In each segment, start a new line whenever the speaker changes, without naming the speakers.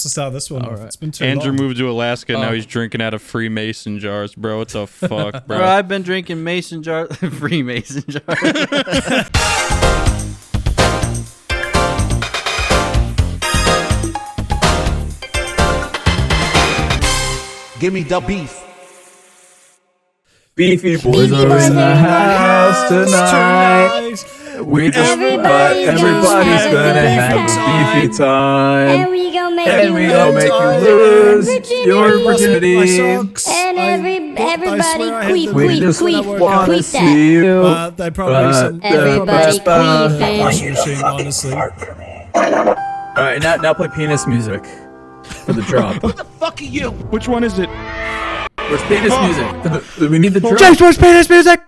to start this one off.
right.
It's been too
Andrew
long.
moved to Alaska, and now he's drinking out of free mason jars, bro. What the fuck, bro?
Bro, I've been drinking mason jar, free mason jars.
Give me the beef.
Beefy boys are in the house tonight. We just everybody's gonna have a beefy time.
And we gon' make
And
you
we gonna make you lose your virginity.
And everybody
We just wanna
queef
see you.
They probably
Everybody queefing.
washing machine, honestly.
Alright, now play penis music for the drop.
Who the fuck are you?
Which one is it?
Where's penis music? We need the drop.
James, where's penis music?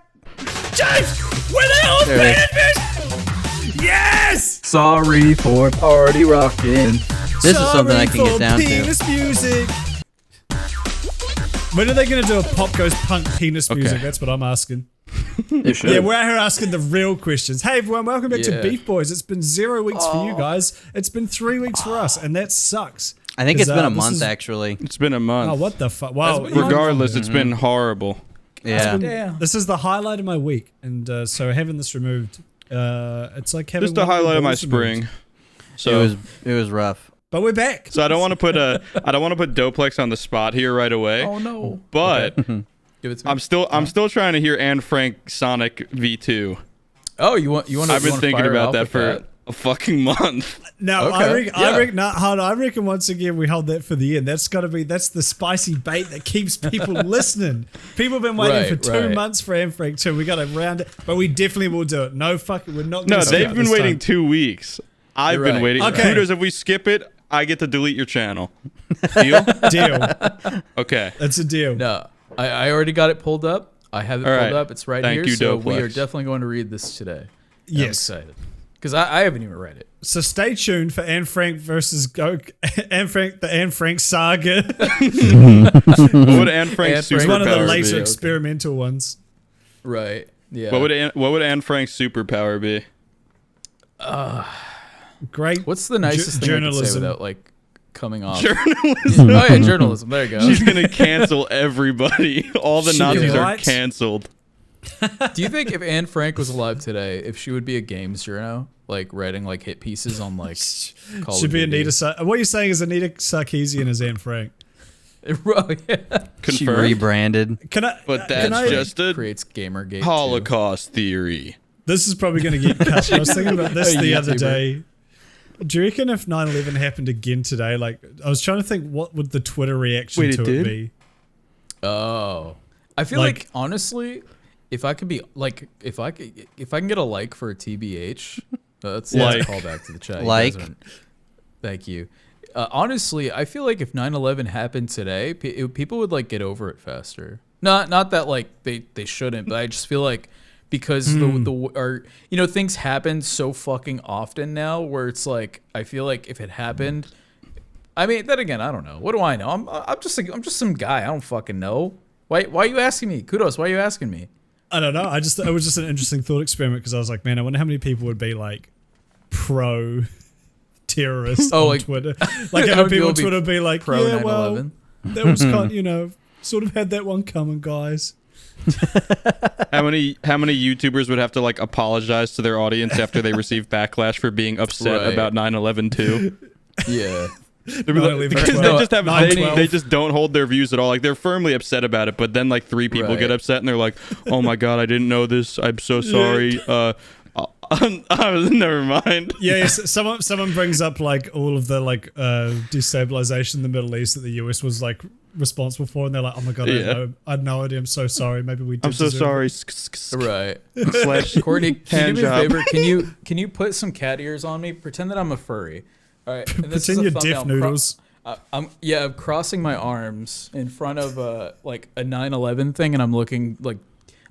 James, where the hell is
There it
penis music? Yes!
Sorry for party rocking.
This is something I can get down to.
Penis music. When are they going to do a Pop Goes Punk penis music? That's what I'm asking.
They should.
Yeah, we're out here asking the real questions. Hey everyone, welcome back to
Yeah.
Beefboys. It's been 0 weeks for you guys. It's been 3 weeks for us, and that sucks.
I think it's been a
this
month,
is-
actually.
It's been a month.
Oh, what the fuck? Wow.
Regardless, it's been horrible.
Yeah.
This is the highlight of my week, and so having this removed, it's like having
Just the
one of the
highlight of my
balls removed.
spring. So,
It was rough.
But we're back.
so I don't want to put Doplex on the spot here right away.
Oh no.
But
Give it to me.
I'm still trying to hear Anne Frank Sonic V2.
Oh, you want?
I've been thinking about that for a fucking month.
No,
Okay,
I reckon once again we hold that for the end. That's the spicy bait that keeps people listening. People have been waiting for 2 months for Anne Frank 2. We got to round it, but we definitely will do it. No fucking, we're not.
No,
gonna skip
they've been
this
waiting
time.
2 weeks. I've
You're
been
right.
waiting.
Okay.
Kudos, if we skip it, I get to delete your channel. Deal?
Deal.
Okay.
That's a deal.
No, I already got it pulled up. I have it
All
pulled
right.
up. It's right
Thank
here.
you,
So we
Doplex.
are definitely going to read this today. I'm
Yes.
excited because I haven't even read it.
So stay tuned for Anne Frank versus the Anne Frank saga.
What would Anne Frank's
Anne Frank-
One of the
superpower
later
be?
experimental ones.
Right. Yeah.
What would Anne Frank's superpower be?
Great.
What's the nicest thing I can say
journalism.
without like coming off?
Journalism.
Oh yeah, journalism. There you go.
She's gonna cancel everybody. All the
She
Nazis are
right.
canceled.
Do you think if Anne Frank was alive today, if she would be a games journo, like writing like hit pieces on like Call
Should
of
be
Duty?
Anita. What you're saying is Anita Sarkeesian as Anne Frank.
Oh, yeah.
She
Confirmed.
rebranded.
Can I?
But
can
that's
I-
just a
Creates Gamergate.
Holocaust theory.
This is probably going to get cut. I was thinking about this
A
the other
YouTuber.
day. Do you reckon if 9/11 happened again today, like I was trying to think, what would the Twitter reaction
Wait,
to
it
it
did?
be?
Oh, I feel
Like-
like honestly, if I could be like, if I can get a like for a TBH, that's a
Like.
callback to the chat. You
Like.
guys aren't- Thank you. Honestly, I feel like if 9/11 happened today, people would like get over it faster. Not that like they shouldn't, but I just feel like because things happen so fucking often now, where it's like I feel like if it happened, I mean, then again, I don't know. What do I know? I'm just some guy. I don't fucking know. Why are you asking me? Kudos. Why are you asking me?
I don't know. It was just an interesting thought experiment because I was like, man, I wonder how many people would be like pro terrorist on
like-
Twitter. Like
How
how
many
people
people
on
be
Twitter be like,
pro
yeah, well,
9/11?
that was kind, sort of had that one coming, guys.
How many YouTubers would have to like apologize to their audience after they receive backlash for being upset
Right.
about 9/11 too?
Yeah.
They'd be like-
9/11,
because
12.
they just have
9/12.
they just don't hold their views at all. Like they're firmly upset about it, but then like 3 people
Right.
get upset and they're like, "Oh my god, I didn't know this. I'm so sorry." Never mind.
Yes, someone brings up like all of the like destabilization in the Middle East that the US was like responsible for, and they're like, "Oh my god,
Yeah.
I had no idea. I'm so sorry. Maybe we did.
I'm so
deserve
sorry.
Right.
Slash
Courtney, can you
hand
do me a
job.
favor? Can you put some cat ears on me? Pretend that I'm a furry. All right. And this
Pretend
is a
you're
thumbnail.
deaf noodles.
I'm crossing my arms in front of like a 9/11 thing, and I'm looking like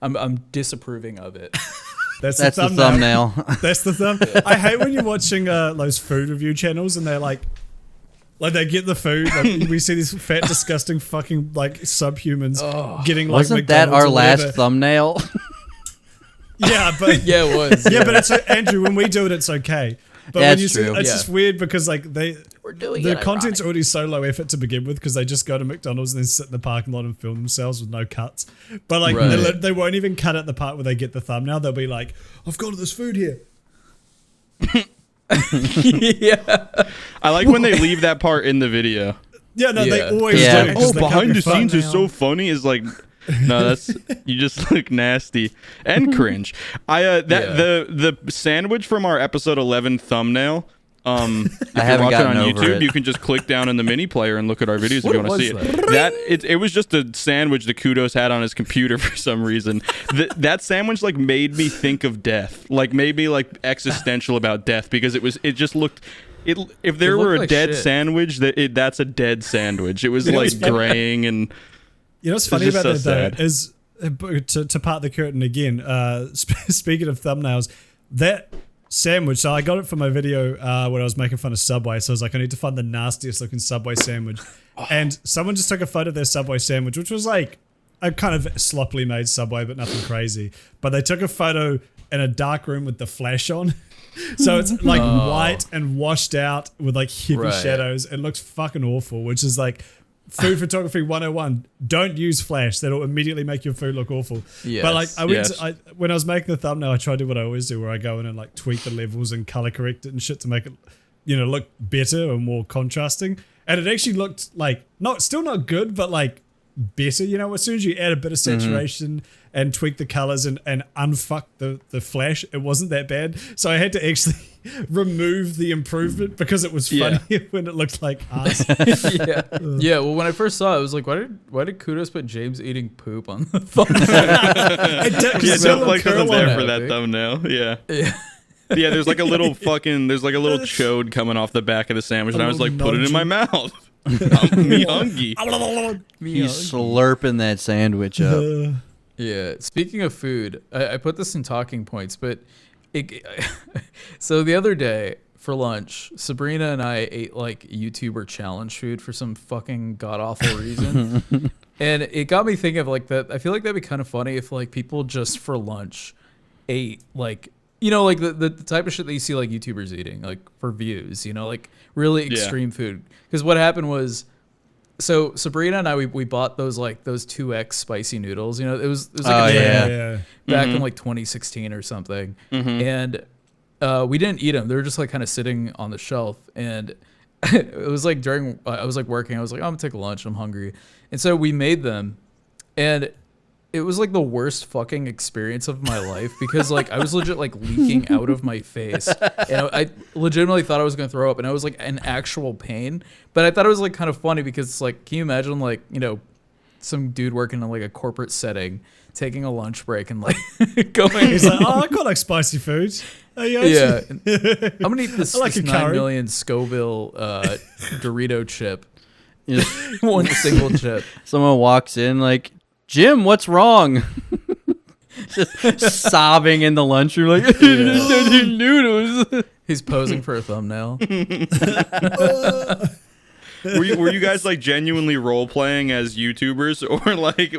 I'm disapproving of it.
That's
That's the thumbnail.
That's the thumb. I hate when you're watching those food review channels and they're like they get the food. Like, we see these fat, disgusting, fucking like subhumans getting like
Wasn't that
McDonald's
our
or
last
whatever.
thumbnail?
Yeah, but
Yeah, it was.
yeah, but it's Andrew. When we do it, it's okay. But
That's
when you see,
true.
it's
Yeah.
just weird because like they
We're doing
The content's already so low effort to begin with because they just go to McDonald's and then sit in the parking lot and film themselves with no cuts. But like
Right.
they won't even cut out the part where they get the thumbnail. They'll be like, "I've got this food here."
Yeah.
I like when they leave that part in the video.
Yeah, no, they
Yeah.
always
Yeah.
do. 'cause
Oh,
they cut
behind
your
the scenes is
thumbnail.
so funny. Is like, no, that's you just look nasty and cringe. The sandwich from our episode 11 thumbnail. If
I
you're
haven't
watching
gotten
on
over
YouTube,
it.
you can just click down in the mini player and look at our videos if
What
you want to
was
see it. It was just a sandwich that Kudos had on his computer for some reason. That sandwich like made me think of death, like made me like existential about death because it just looked. If there
It looked
were a
like
dead
shit.
sandwich, that's a dead sandwich. It was like graying and.
You know what's funny
just
about
so
that
sad.
though is to part the curtain again. Speaking of thumbnails, that sandwich. So I got it for my video when I was making fun of Subway. So I was like, I need to find the nastiest looking Subway sandwich, and someone just took a photo of their Subway sandwich, which was like a kind of sloppily made Subway, but nothing crazy. But they took a photo in a dark room with the flash on. So it's like white and washed out with like heavy
Right.
shadows. It looks fucking awful, which is like food photography 101. Don't use flash. That'll immediately make your food look awful.
Yes.
But like I went
Yes.
when I was making the thumbnail, I tried to do what I always do where I go in and like tweak the levels and color correct it and shit to make it, look better and more contrasting. And it actually looked like still not good, but like better. As soon as you add a bit of saturation and tweak the colors and unfuck the flash, it wasn't that bad. So I had to actually remove the improvement because it was
Yeah.
funny when it looked like ass.
Yeah. Yeah. Well, when I first saw it, I was like, why did Kudos put James eating poop on the thumbnail?
Yeah, Snowflake wasn't there for
on
that
it.
thumbnail. Yeah.
Yeah.
Yeah, there's like a little chode coming off the back of the sandwich, and I was like, put it in my mouth. Me hungry.
He's slurping that sandwich up.
Yeah. Speaking of food, I put this in talking points, but so the other day for lunch, Sabrina and I ate like YouTuber challenge food for some fucking god awful reason. And it got me thinking of like that. I feel like that'd be kind of funny if like people just for lunch ate like, like the type of shit that you see like YouTubers eating, like for views, like really extreme food. Because what happened was, so Sabrina and I, we bought those 2X spicy noodles. It was like a trend back in like 2016 or something. And we didn't eat them. They were just like kind of sitting on the shelf. And it was like during, I was like working. I was like, I'm gonna take a lunch. I'm hungry. And so we made them. And it was like the worst fucking experience of my life because like I was legit like leaking out of my face, and I legitimately thought I was gonna throw up, and I was like in actual pain. But I thought it was like kind of funny because it's like, can you imagine like some dude working in like a corporate setting taking a lunch break and like going?
He's like, I quite like spicy foods.
Yeah, I'm gonna eat this,
I like
this
a
9
curry.
million Scoville Dorito chip,
You just-
one single chip.
Someone walks in like, Jim, what's wrong? Just sobbing in the lunchroom like, I didn't eat noodles.
He's posing for a thumbnail.
Were you guys like genuinely role playing as YouTubers,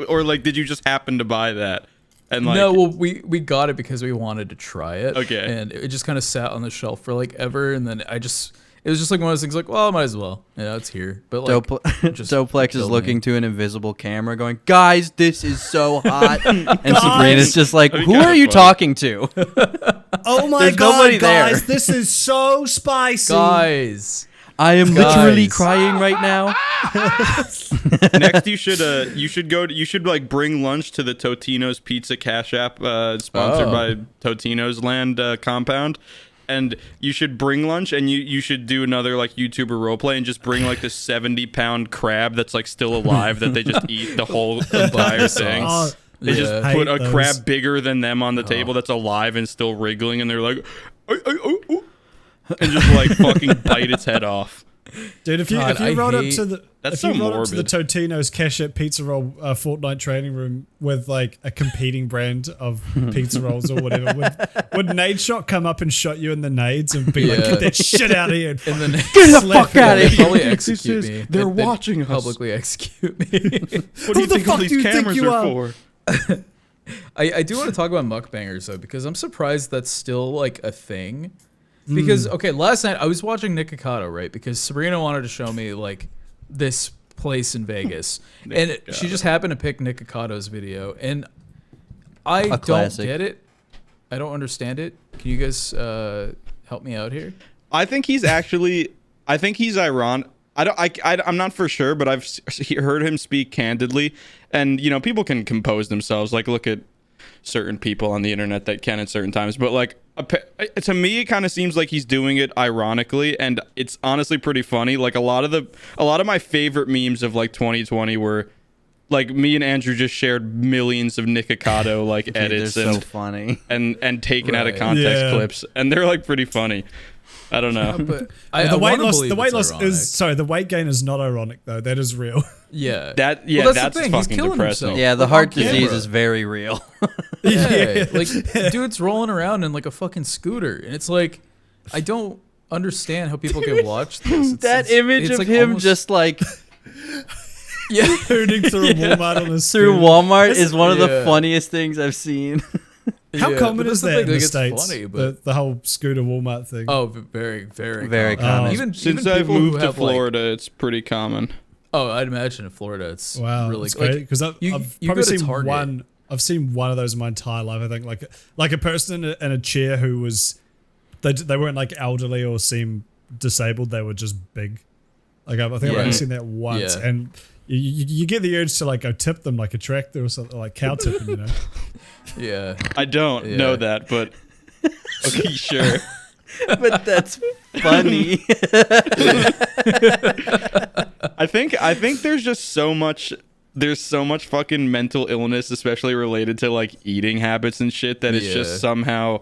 or like did you just happen to buy that? And like,
No, well, we got it because we wanted to try it.
Okay.
And it just kind of sat on the shelf for like ever, and then it was just like one of those things like, well, I might as well. It's here. But like, just
Doplex is
killed
looking
me.
to an invisible camera going, guys, this is so hot. And Sabrina's just like,
That'd be
who
kinda
are you
funny.
talking to?
Oh my
There's
god,
nobody there.
guys, this is so spicy.
Guys.
I am literally
Guys.
crying right now.
next you should like bring lunch to the Totino's Pizza Cash App, sponsored by Totino's Land compound. And you should bring lunch, and you should do another like YouTuber roleplay, and just bring like the 70-pound crab that's like still alive that they just eat the whole entire thing.
Oh,
They
Yeah.
just put a
Hate those.
crab bigger than them on the table that's alive and still wriggling, and they're like, "Oh," and just like fucking bite its head off.
Dude, if you
God, I
rolled up
hate-
to the
That's
if
so
you rolled up to the
morbid.
Totino's Cash App Pizza Roll Fortnite training room with like a competing brand of pizza rolls or whatever, would Nadeshot come up and shot you in the nades and be like,
Yeah.
"Get that shit out of here"?
And then
Get the
Slap
fuck
it.
out of
they'd
here.
probably
This
execute
is-
me.
they're
They'd
watching us.
publicly execute me.
What do
Who
you
the
think all
fuck
these
do you think
cameras
you
are
are?
for?
I do want to talk about mukbangers though, because I'm surprised that's still like a thing. Because okay, last night I was watching Nikocado, right? Because Sabrina wanted to show me like this place in Vegas, and she just happened to pick Nicocado's video, and I don't get it. I don't understand it. Can you guys help me out here?
I think he's ironic. I'm not for sure, but I've heard him speak candidly, and you know, people can compose themselves. Like, look at certain people on the internet that can at certain times, but like to me, it kind of seems like he's doing it ironically, and it's honestly pretty funny. Like a lot of my favorite memes of like 2020 were like me and Andrew just shared millions of Nikocado like edits
they're so funny
and taken out of context clips, and they're like pretty funny. I don't know.
But
the weight loss is sorry. The weight gain is not ironic though. That is real.
Yeah.
That's
the
fucking depressing.
himself.
Yeah, the heart disease is very real.
Yeah, like dude's rolling around in like a fucking scooter, and it's like I don't understand how people can watch this.
That image of
like
him
almost,
just like
hooting through Walmart on a
through
scooter.
Walmart is one of the funniest things I've seen.
How common
but
is
that's
that in the
thing, like,
States?
funny, but
The whole scooter Walmart thing.
oh, very, very,
Very common.
Even
Since
even
I've
people who
moved to
have, like-
Florida, it's pretty common.
oh, I'd imagine in Florida it's
Wow,
really
it's great because I've
you
probably
go to
seen
Target.
one. I've seen one of those in my entire life. I think like a person in a chair who was they weren't like elderly or seemed disabled. They were just big. Like I think I've only seen that once,
Yeah.
and you get the urge to like go tip them like a tractor or something, like cow tip them, you know.
Yeah.
I don't know that, but okay, sure.
But that's funny.
I think there's just so much fucking mental illness, especially related to like eating habits and shit, that it's just somehow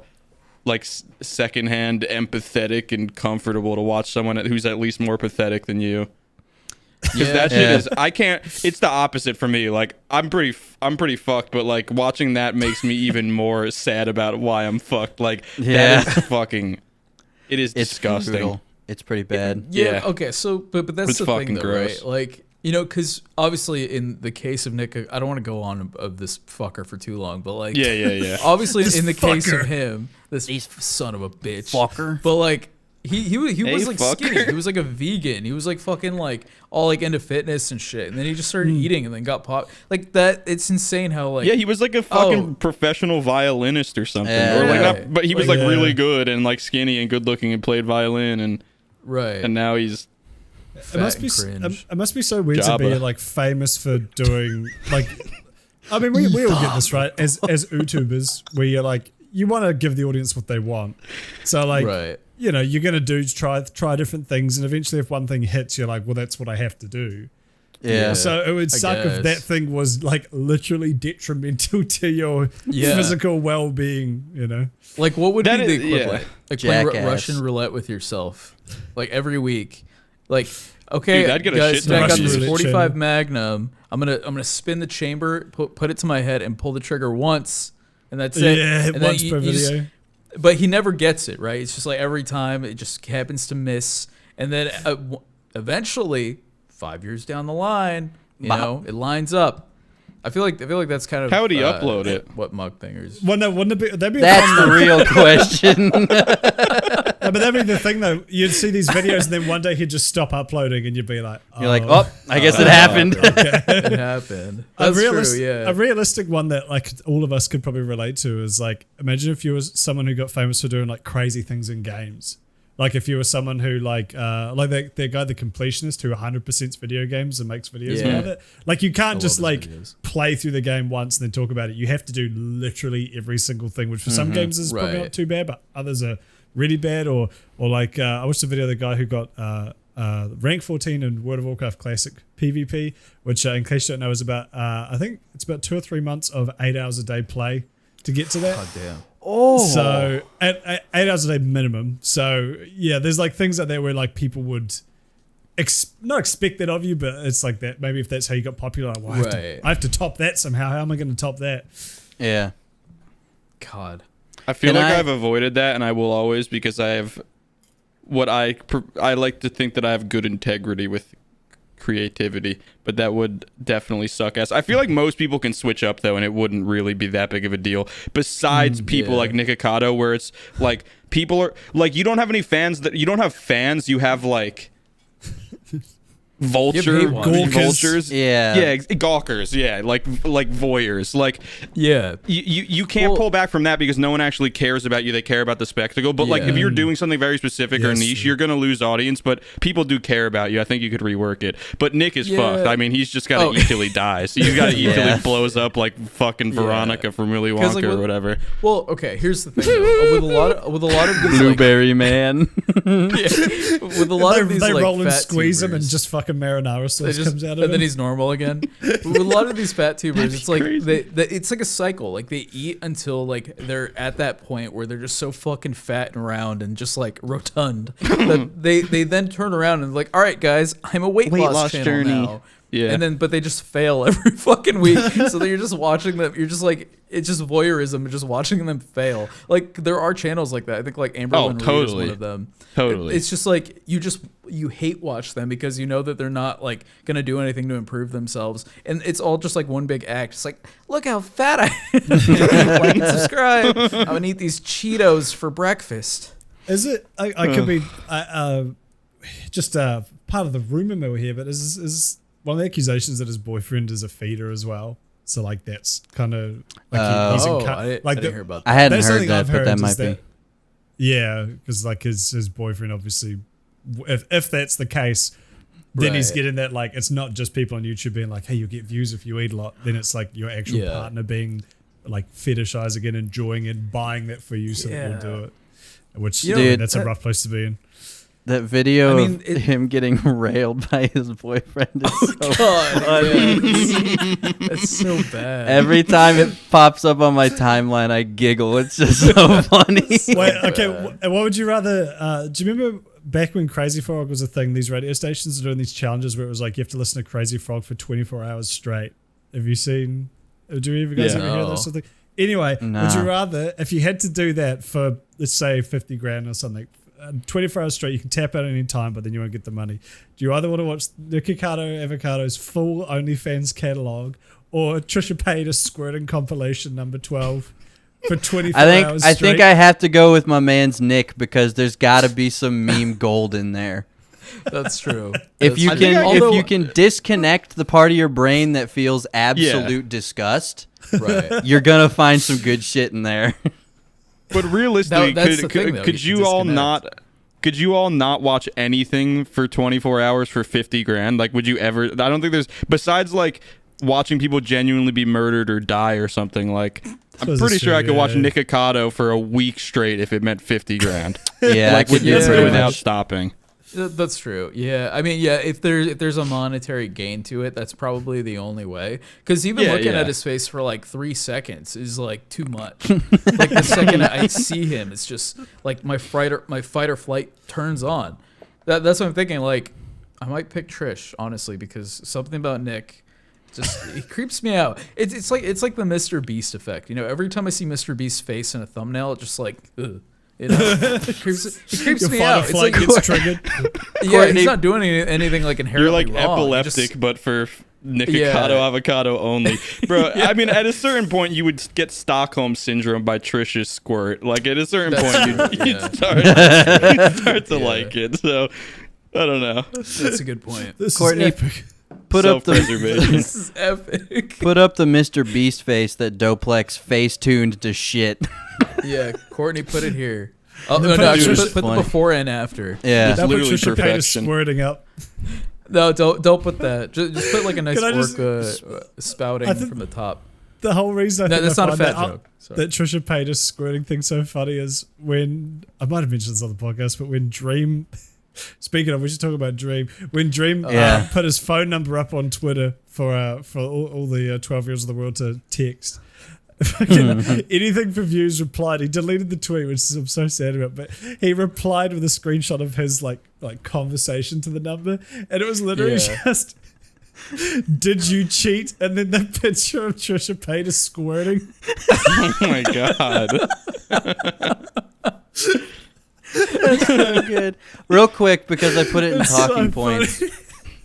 like secondhand empathetic and comfortable to watch someone who's at least more pathetic than you. Because that shit is, I can't. It's the opposite for me. Like I'm pretty fucked, but like watching that makes me even more sad about why I'm fucked. Like that is fucking. It's disgusting.
Brutal. It's pretty bad.
Yeah. Okay. So, but that's
It's
the
fucking
thing, though,
gross.
right? Like, you know, because obviously in the case of Nick, I don't want to go on of this fucker for too long, but like,
Yeah.
obviously in the case
fucker.
of him, this son of a bitch,
Fucker.
But like, he was like
fucker.
skinny. He was like a vegan. He was like fucking like all like into fitness and shit. And then he just started eating and then got pop like that. It's insane how like
Yeah, he was like a fucking professional violinist or something,
Yeah.
or like
Right.
not, but he was like really good and like skinny and good looking and played violin and now he's
It must be it must be so weird to be
Jabba.
like famous for doing like. I mean, we all get this right as YouTubers, where you're like you want to give the audience what they want, so like you know you're gonna try different things, and eventually if one thing hits, you're like, well, that's what I have to do.
Yeah.
So it would suck if that thing was like literally detrimental to your physical well-being. You know,
like what would
That
be
is-
the equivalent? Like playing
Jackass.
Russian roulette with yourself, like every week. Like, okay,
Dude, I'd get a
guys,
shit ton
I
of
got
views.
this
Russian
45
roulette
Magnum. I'm gonna spin the chamber, put it to my head, and pull the trigger once, and that's it.
yeah,
and
once per video.
But he never gets it right. It's just like every time it just happens to miss, and then eventually, 5 years down the line, you know, it lines up. I feel like that's kind of
How would he upload it?
What mug thingers?
Well, no, wouldn't it be? That'd be a
That's
fun,
the real question.
no, but that'd be the thing though. You'd see these videos, and then one day he'd just stop uploading, and you'd be like,
You're like, oh, I guess it happened.
It happened. That's true. Yeah.
A realistic one that like all of us could probably relate to is like, imagine if you were someone who got famous for doing like crazy things in games. Like if you were someone who like that guy, the completionist who 100% video games and makes videos about it. Like you can't just
love
like
his videos.
play through the game once and then talk about it. You have to do literally every single thing, which for some games is probably
Right.
not too bad, but others are really bad. Or like I watched a video of the guy who got rank 14 in World of Warcraft Classic PvP, which in case you don't know is about I think it's about 2 or 3 months of 8 hours a day play to get to that.
God damn.
So at 8 hours a day minimum. So yeah, there's like things like that where like people would not expect that of you, but it's like that. Maybe if that's how you got popular, like, well, I have to top that somehow. How am I going to top that?
Yeah.
God.
I feel
And
like
I-
I've avoided that, and I will always, because I have what I like to think that I have good integrity with creativity, but that would definitely suck ass. I feel like most people can switch up though, and it wouldn't really be that big of a deal. Besides people like Nikocado, where it's like people are like, you don't have any fans you don't have fans, you have like vultures, gawkers, like voyeurs, like you can't pull back from that because no one actually cares about you. They care about the spectacle, but like if you're doing something very specific or niche, you're gonna lose audience, but people do care about you. I think you could rework it, but Nick is fucked. I mean, he's just gotta eat till he dies. So you gotta eat till he blows up like fucking Veronica from Willy Wonka or whatever.
Well, okay, here's the thing though. with a lot of these,
Blueberry Man.
with a lot of these,
they
like,
roll and
fat
squeeze him,
tubers,
and just fucking marinara sauce comes out of
and
him.
then he's normal again. But with a lot of these fat tubers, it's like it's like a cycle. Like they eat until like they're at that point where they're just so fucking fat and round and just like rotund that they then turn around and like, all right, guys, I'm a weight loss channel
journey
now. Yeah. And then, but they just fail every fucking week. So then you're just watching them. You're just like, it's just voyeurism, just watching them fail. Like there are channels like that. I think like Amber Lynn Reed is one of them.
Totally.
It's just like you hate watch them because you know that they're not like gonna do anything to improve themselves, and it's all just like one big act. It's like, look how fat I am. Like and subscribe. I'm gonna eat these Cheetos for breakfast.
Is it? I could be just part of the rumor mill here, but is one of the accusations that his boyfriend is a feeder as well? So like that's kind of like
I didn't hear about that.
I hadn't heard that, but that might be.
Yeah, because like his boyfriend obviously, if that's the case, then he's getting that, like, it's not just people on YouTube being like, hey, you get views if you eat a lot. Then it's like your actual partner being like fetishizing it, enjoying it, buying that for you so that you'll do it. Which, dude, that's a rough place to be in.
That video of him getting railed by his boyfriend is so funny.
That's so bad.
Every time it pops up on my timeline, I giggle. It's just so funny.
Wait, okay, what would you rather... do you remember back when Crazy Frog was a thing, these radio stations are doing these challenges where it was like you have to listen to Crazy Frog for 24 hours straight? Have you seen... Do you guys ever hear this sort of thing? Anyway, would you rather, if you had to do that for, let's say, 50 grand or something, 24 hours straight, you can tap out at any time, but then you won't get the money. Do you either want to watch Nikocado Avocado's full OnlyFans catalog or Trisha Paytas squirting compilation number 12 for 24 hours straight?
I think I have to go with my man's Nick because there's got to be some meme gold in there.
That's true.
If you can disconnect the part of your brain that feels absolute disgust, you're gonna find some good shit in there.
But realistically, could you all not watch anything for 24 hours for 50 grand? Like, would you ever? I don't think there's, besides like watching people genuinely be murdered or die or something. Like, I'm pretty sure I could watch Nikocado for a week straight if it meant 50 grand. Like without stopping.
That's true. Yeah, I mean, if there's a monetary gain to it, that's probably the only way. Because even looking at his face for like 3 seconds is like too much. Like the second I see him, it's just like my fight or flight turns on. That's what I'm thinking. Like, I might pick Trish honestly because something about Nick just it creeps me out. It's like the Mr. Beast effect. You know, every time I see Mr. Beast's face in a thumbnail, it just like ugh. It creeps me out. It's like
gets triggered.
He's not doing anything like inherently
You're like
wrong.
epileptic, but for Nikocado Avocado only, bro. I mean, at a certain point, you would get Stockholm syndrome by Trisha's squirt. Like at a certain point, you'd start to like it. So I don't know.
That's a good point.
Courtney, put up
this is epic.
Put up the Mr. Beast face that Doplex face tuned to shit.
Yeah, Courtney, put it here. Oh no, actually put the before and after.
Yeah,
that put Trisha Paytas squirting up.
No, don't put that. Just put like a nice spouting from the top.
The whole reason I think
that's not a fat joke.
That Trisha Paytas squirting thing's so funny is when I might have mentioned this on the podcast, but when Dream. Speaking of, we should talk about Dream. When Dream put his phone number up on Twitter for all the 12-year-olds of the world to text. Anything for views replied. He deleted the tweet, which I'm so sad about, but he replied with a screenshot of his like conversation to the number, and it was literally just, "Did you cheat?" and then the picture of Trisha Paytas squirting.
Oh my god.
That's so good. Real quick, because I put it in talking points.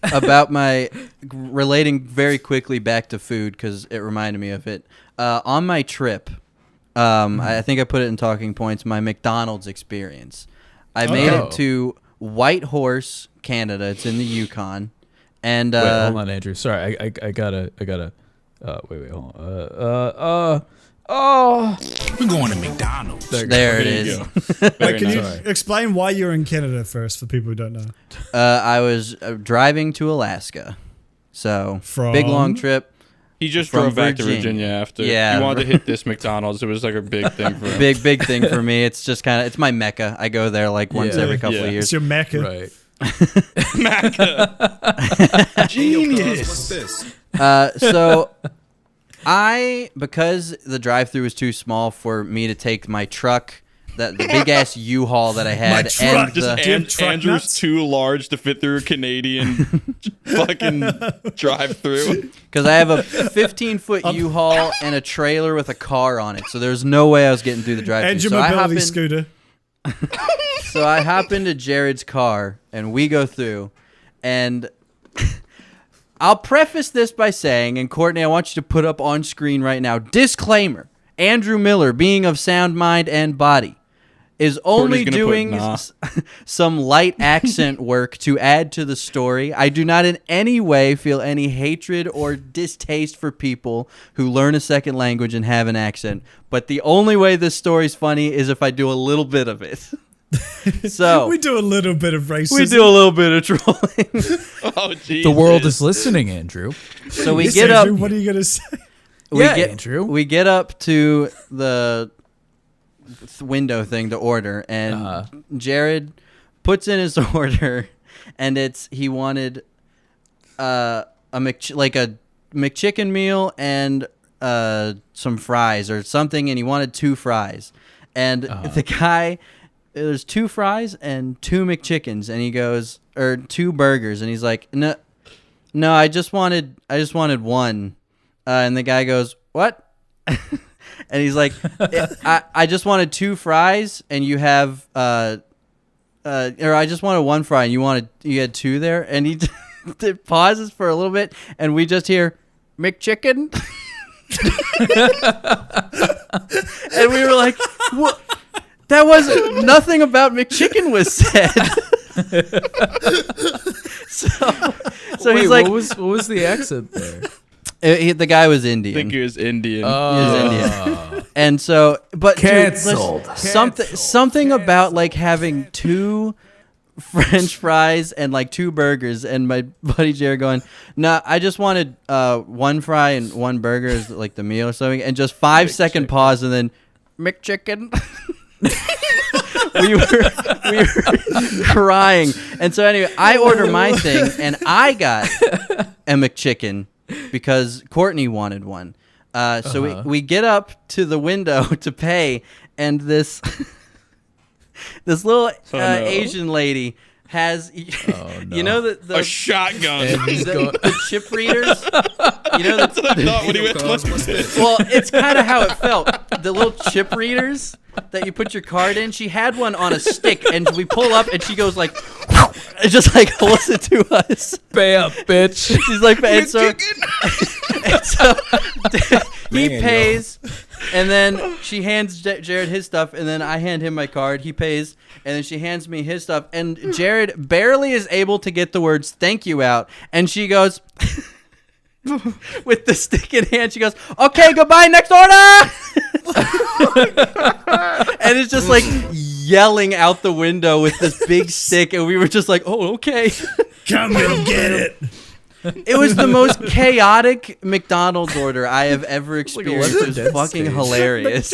about my relating very quickly back to food because it reminded me of it. On my trip, I think I put it in talking points. My McDonald's experience. I made it to Whitehorse, Canada. It's in the Yukon. And
wait, hold on, Andrew. Sorry, I gotta. Wait, hold on.
We're going to McDonald's.
There it is.
Wait, can you explain why you're in Canada first for people who don't know?
I was driving to Alaska. So, big long trip.
He just
From
drove back to
Virginia.
Virginia after.
Yeah.
He wanted to hit this McDonald's. It was like a big thing for him.
Big thing for me. It's just kind of, it's my mecca. I go there like once every couple of years.
It's your Mecca.
Right.
Genius.
So because the drive-through was too small for me to take my truck, the big ass U-Haul that I had,
truck.
and
Andrew's
nuts?
too large to fit through a Canadian fucking drive-through.
because I have a 15-foot U-Haul and a trailer with a car on it, so there's no way I was getting through the drive-through.
And your
So I hop
mobility
in-
scooter.
So I hop into Jared's car and we go through, and I'll preface this by saying, and Courtney, I want you to put up on screen right now, disclaimer: Andrew Miller, being of sound mind and body, is only
Courtney's gonna
doing
put
some light accent work to add to the story. I do not in any way feel any hatred or distaste for people who learn a second language and have an accent, but the only way this story's funny is if I do a little bit of it. So
We do a little bit of racism.
we do a little bit of trolling.
Oh, Jesus.
The world is listening, Andrew.
So we
Yes,
get up.
Andrew, what are you gonna say?
Andrew.
We get up to the window thing to order, and Jared puts in his order, and he wanted a McChicken meal and some fries or something, and he wanted 2 fries, and the guy. There's 2 fries and 2 McChickens, and he goes, or 2 burgers, and he's like, no, I just wanted one, and the guy goes, what? And he's like, I just wanted 2 fries, and you have, or I just wanted 1 fry, and you had 2 there, and he pauses for a little bit, and we just hear McChicken, and we were like, what? That wasn't, nothing about McChicken was said. so
Wait,
he's like,
what was the accent there?
the guy was Indian.
I think he was Indian.
He was Indian. And so, but
Canceled.
Something about like having 2 French fries and like 2 burgers, and my buddy Jared going, nah, I just wanted 1 fry and 1 burger as like the meal or something, and just 5-second pause, and then McChicken. we were crying, and so anyway, I order my thing, and I got a McChicken because Courtney wanted one. So we get up to the window to pay, and this little Asian lady has, you know,
a shotgun.
the chip readers. You know,
That's what I thought when he went like this.
well, it's kind of how it felt. The little chip readers that you put your card in. She had one on a stick, and we pull up, and she goes like, and just like holds it to us.
Bam, bitch.
She's like, and so he pays, and then she hands Jared his stuff, and then I hand him my card. He pays, and then she hands me his stuff, and Jared barely is able to get the words "thank you" out, and she goes. With the stick in hand, she goes, okay, goodbye, next order. And it's just like yelling out the window with this big stick, and we were just like, oh, okay.
Come and get it.
It was the most chaotic McDonald's order I have ever experienced. It was fucking hilarious.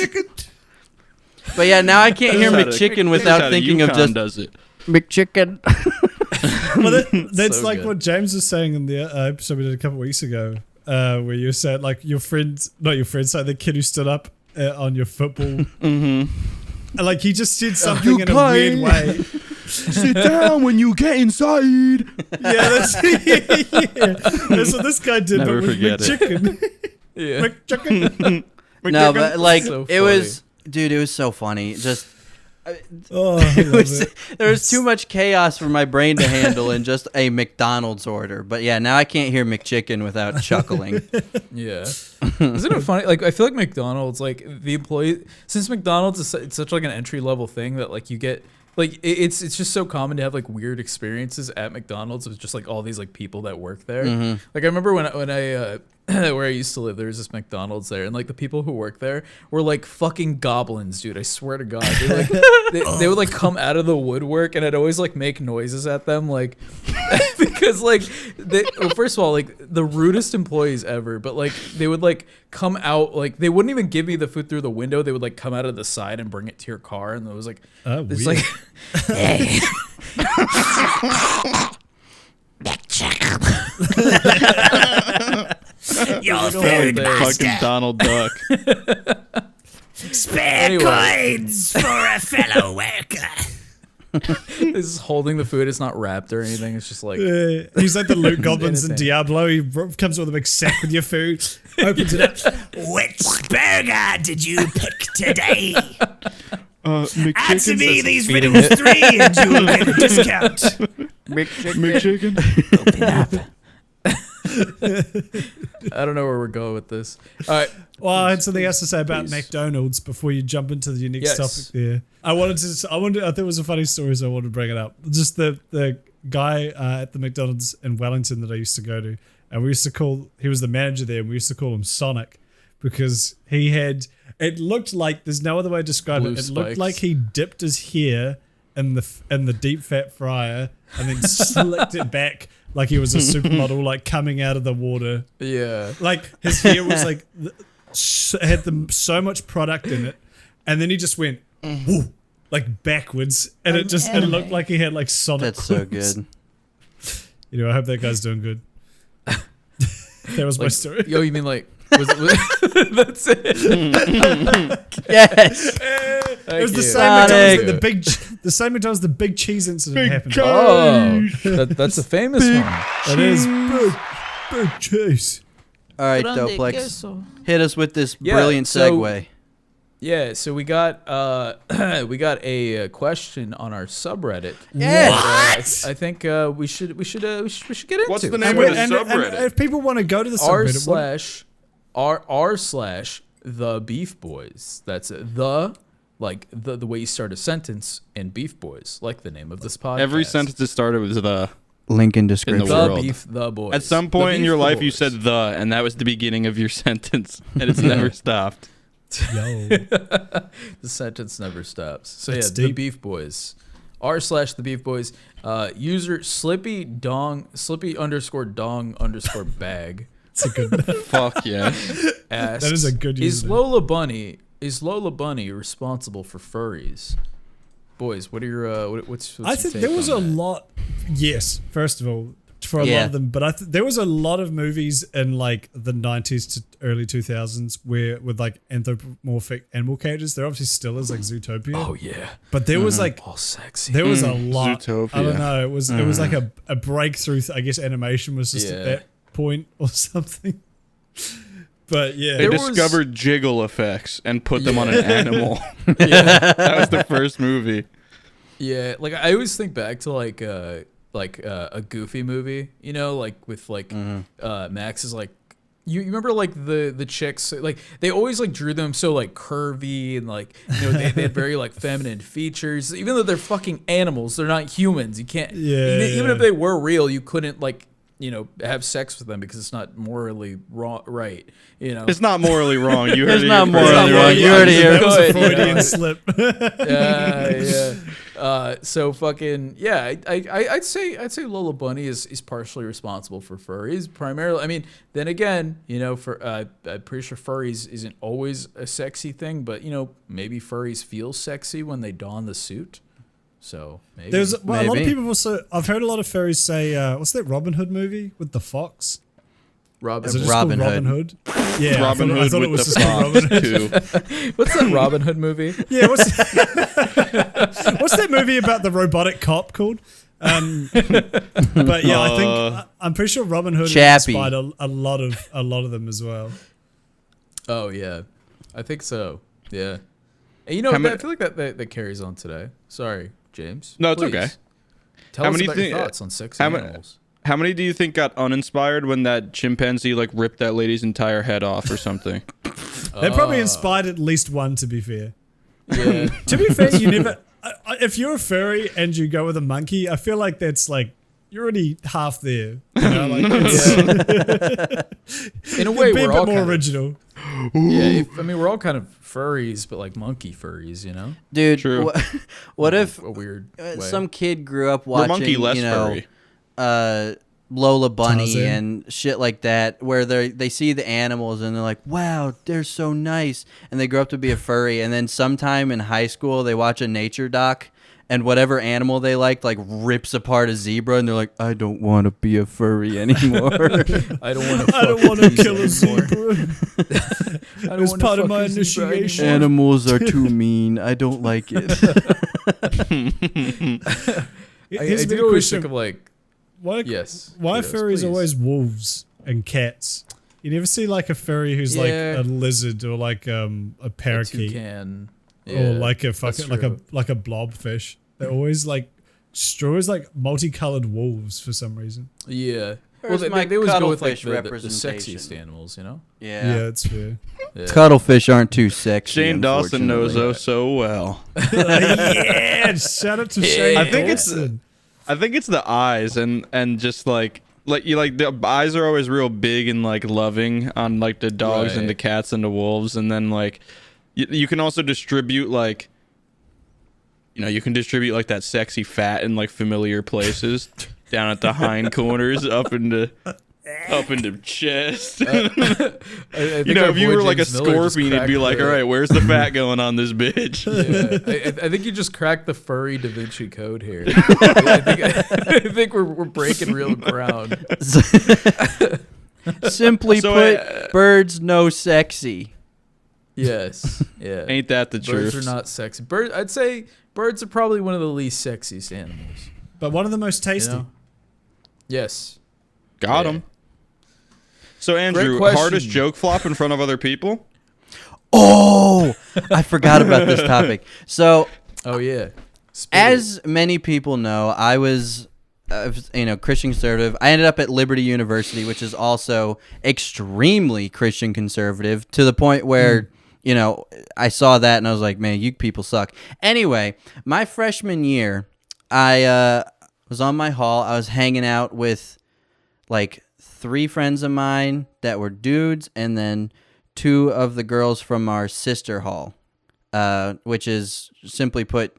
But yeah, now I can't hear McChicken without thinking of just
does it.
McChicken.
Well, that's
So
like
good.
what James was saying in the episode we did a couple weeks ago, where you said like your friend, not your friend, so the kid who stood up on your football, and like he just did something in a weird way.
Sit down when you get inside.
Yeah, that's what this guy did,
Never
but with
forget it.
McChicken.
Yeah.
McChicken.
No, but like
So
it
funny.
was, dude, it was so funny. Just
Oh, I love it.
There was too much chaos for my brain to handle in just a McDonald's order. But yeah, now I can't hear McChicken without chuckling.
Yeah. Isn't it funny? Like, I feel like McDonald's, like, the employee, since McDonald's is it's such like an entry level thing that like you get, like, it's just so common to have like weird experiences at McDonald's with just like all these like people that work there.
Mm-hmm.
Like, I remember when I where I used to live, there was this McDonald's there, and like the people who work there were like fucking goblins, dude. I swear to God, they like they would like come out of the woodwork, and I'd always like make noises at them, like because like well, first of all, like the rudest employees ever, but like they would like come out, like they wouldn't even give me the food through the window. They would like come out of the side and bring it to your car, and it was like it's
weird.
like hey.
Your
Fucking
food master.
Donald Duck.
Spare coins for a fellow worker.
This is holding the food. It's not wrapped or anything. It's just like
He's like the loot goblins in
Anything.
Diablo. He comes with a big sack with your food, opens it up.
Which burger did you pick today? Answer me these
feeding
riddles
it.
3 and you will get a discount.
McChicken.
I don't know where we're going with this. All right.
Well, I had something else to say about
Please.
McDonald's before you jump into the next
Yes.
topic there. I thought it was a funny story, so I wanted to bring it up. Just the guy at the McDonald's in Wellington that I used to go to, and he was the manager there, and we used to call him Sonic because he had, it looked like, there's no other way to describe
Blue
it. It
spikes.
looked like he dipped his hair in the deep fat fryer and then slicked it back like he was a supermodel, like coming out of the water.
Yeah.
Like his hair was like had so much product in it, and then he just went woo, like backwards, and it looked like he had like Sonic.
That's so
quills.
good.
You know, I hope that guy's doing good. That was my
Like,
story.
yo, you mean like was that's it?
Yes.
It was the
you.
same
Sonic.
McDonald's, the same McDonald's the big cheese incident happened.
Oh, that's a famous one.
It is big cheese.
All right, Doplex. Hit us with this
Yeah,
brilliant
so-
segue.
Yeah, so we got a question on our subreddit.
Yeah.
that, I think we should get into.
What's the
And,
name
we-
of the
and
subreddit?
if people want to go to the
r
subreddit,
slash the Beef Boys. That's the way you start a sentence in Beef Boys, like the name of this podcast.
Every sentence is started with the.
Link in
In
description.
the
The
world.
Beef the Boys.
At some
The
point in
Beef
your
the
life, you
Boys.
said the, and that was the beginning of your sentence, and it's never stopped.
yo,
The sentence never stops. So
That's
yeah, the
deep.
Beef Boys. r/the Beef Boys. User Slippy_dong_bag
it's a good.
Fuck yeah.
asks,
That is a good
Is
username.
Lola Bunny responsible for furries? Boys, what are your what's
I
your
think
take
there was
on
a
that?
lot. Yes, first of all, for a lot
Yeah.
of them, but there was a lot of movies in like the 90s to early 2000s where with like anthropomorphic animal cages. There obviously still is like Zootopia,
Oh yeah,
but there was like
all sexy.
there was a lot. I
Zootopia.
don't know. It was like a breakthrough. I guess animation was just
Yeah.
at that point or something. But yeah,
They
There was-
discovered jiggle effects and put them on an animal.
yeah,
That was the first movie.
yeah. Like I always think back to like a Goofy movie, you know, like with like Max is like. You remember like the chicks, like they always like drew them so like curvy and like, you know, they had very like feminine features, even though they're fucking animals. They're not humans. You can't, even if they were real, you couldn't like, you know, have sex with them because it's not morally wrong, right? You know,
It's not morally wrong. You heard
It's
it
not
here first.
morally wrong. You heard it here.
that was a
Good,
Freudian
yeah.
slip.
yeah. So fucking yeah. I'd say Lola Bunny is partially responsible for furries. Primarily, I mean, then again, you know, for I'm pretty sure furries isn't always a sexy thing, but you know, maybe furries feel sexy when they don the suit. So maybe
There's a lot of
Maybe.
people also. I've heard a lot of furries say, "What's that Robin Hood movie with the fox?"
Robin.
Is it just
Robin
called Robin Hood? Yeah,
Robin
I
Hood
thought it
with
was
the
just called Robin
fox
Hood.
too.
What's that Robin Hood movie?
Yeah, what's that movie about the robotic cop called? But yeah, I think I'm pretty sure Robin Hood
Chappie.
inspired a lot of them as well.
Oh yeah, I think so. Yeah. And you know, I feel like that carries on today. Sorry, James.
No, it's
Please.
okay.
Tell us about your thoughts on sex animals.
How many do you think got uninspired when that chimpanzee like ripped that lady's entire head off or something?
They probably inspired at least one, to be fair.
Yeah.
To be fair, you never. If you're a furry and you go with a monkey, I feel like that's like you're already half there. You know, like
in a way,
be
we're
a
all
bit more
kind
original.
Yeah, I mean, we're all kind of furries, but like monkey furries, you know?
Dude,
True.
what if
A weird way.
some kid grew up
We're
watching,
monkey less
you know,
furry.
Lola Bunny
Tarzan.
and shit like that, where they see the animals and they're like, wow, they're so nice, and they grow up to be a furry, and then sometime in high school they watch a nature doc, and whatever animal they like rips apart a zebra, and they're like, I don't want to be a furry anymore.
I don't want
to kill a zebra.
It
was part of my initiation.
Animals are too mean. I don't like it.
I do always think of like,
Why
Yes,
furries
please.
always wolves and cats? You never see like a furry who's like
Yeah.
a lizard or like a parakeet
toucan.
or like a
that's
fucking like a blobfish. They're always like always like multicolored wolves for some reason.
Yeah.
Where's
Well,
my
they always go with like
cuttlefish
the
representation?
sexiest animals, you know?
Yeah, it's fair.
Yeah.
Cuttlefish aren't too sexy.
Shane Dawson knows
unfortunately.
oh so well.
Yeah, shout out to Shane.
I think it's-
Dawson.
I think it's the eyes and just like the eyes are always real big and like loving on like the dogs and
Right.
the cats and the wolves, and then like you can also distribute like you can distribute like that sexy fat in like familiar places down at the hind corners up into chest.
I think
You know,
our
if you
boy
were like a
James Miller just
scorpion, it'd be
cracked
like,
the-
all right, where's the fat going on this bitch?
Yeah. I think you just cracked the furry Da Vinci Code here. I think we're breaking real ground.
Simply
So,
put, birds no sexy.
Yes. Yeah.
Ain't that the
Birds
truth?
are not sexy. I'd say birds are probably one of the least sexiest animals.
But one of the most
You
tasty.
know? Yes.
Got
Yeah.
him. So Andrew,
question.
hardest joke flop in front of other people?
Oh, I forgot about this topic. So,
Oh yeah. Spit
as many people know, I was, Christian conservative. I ended up at Liberty University, which is also extremely Christian conservative, to the point where, I saw that and I was like, man, you people suck. Anyway, my freshman year, I was on my hall. I was hanging out with like 3 friends of mine that were dudes, and then 2 of the girls from our sister hall, which is, simply put,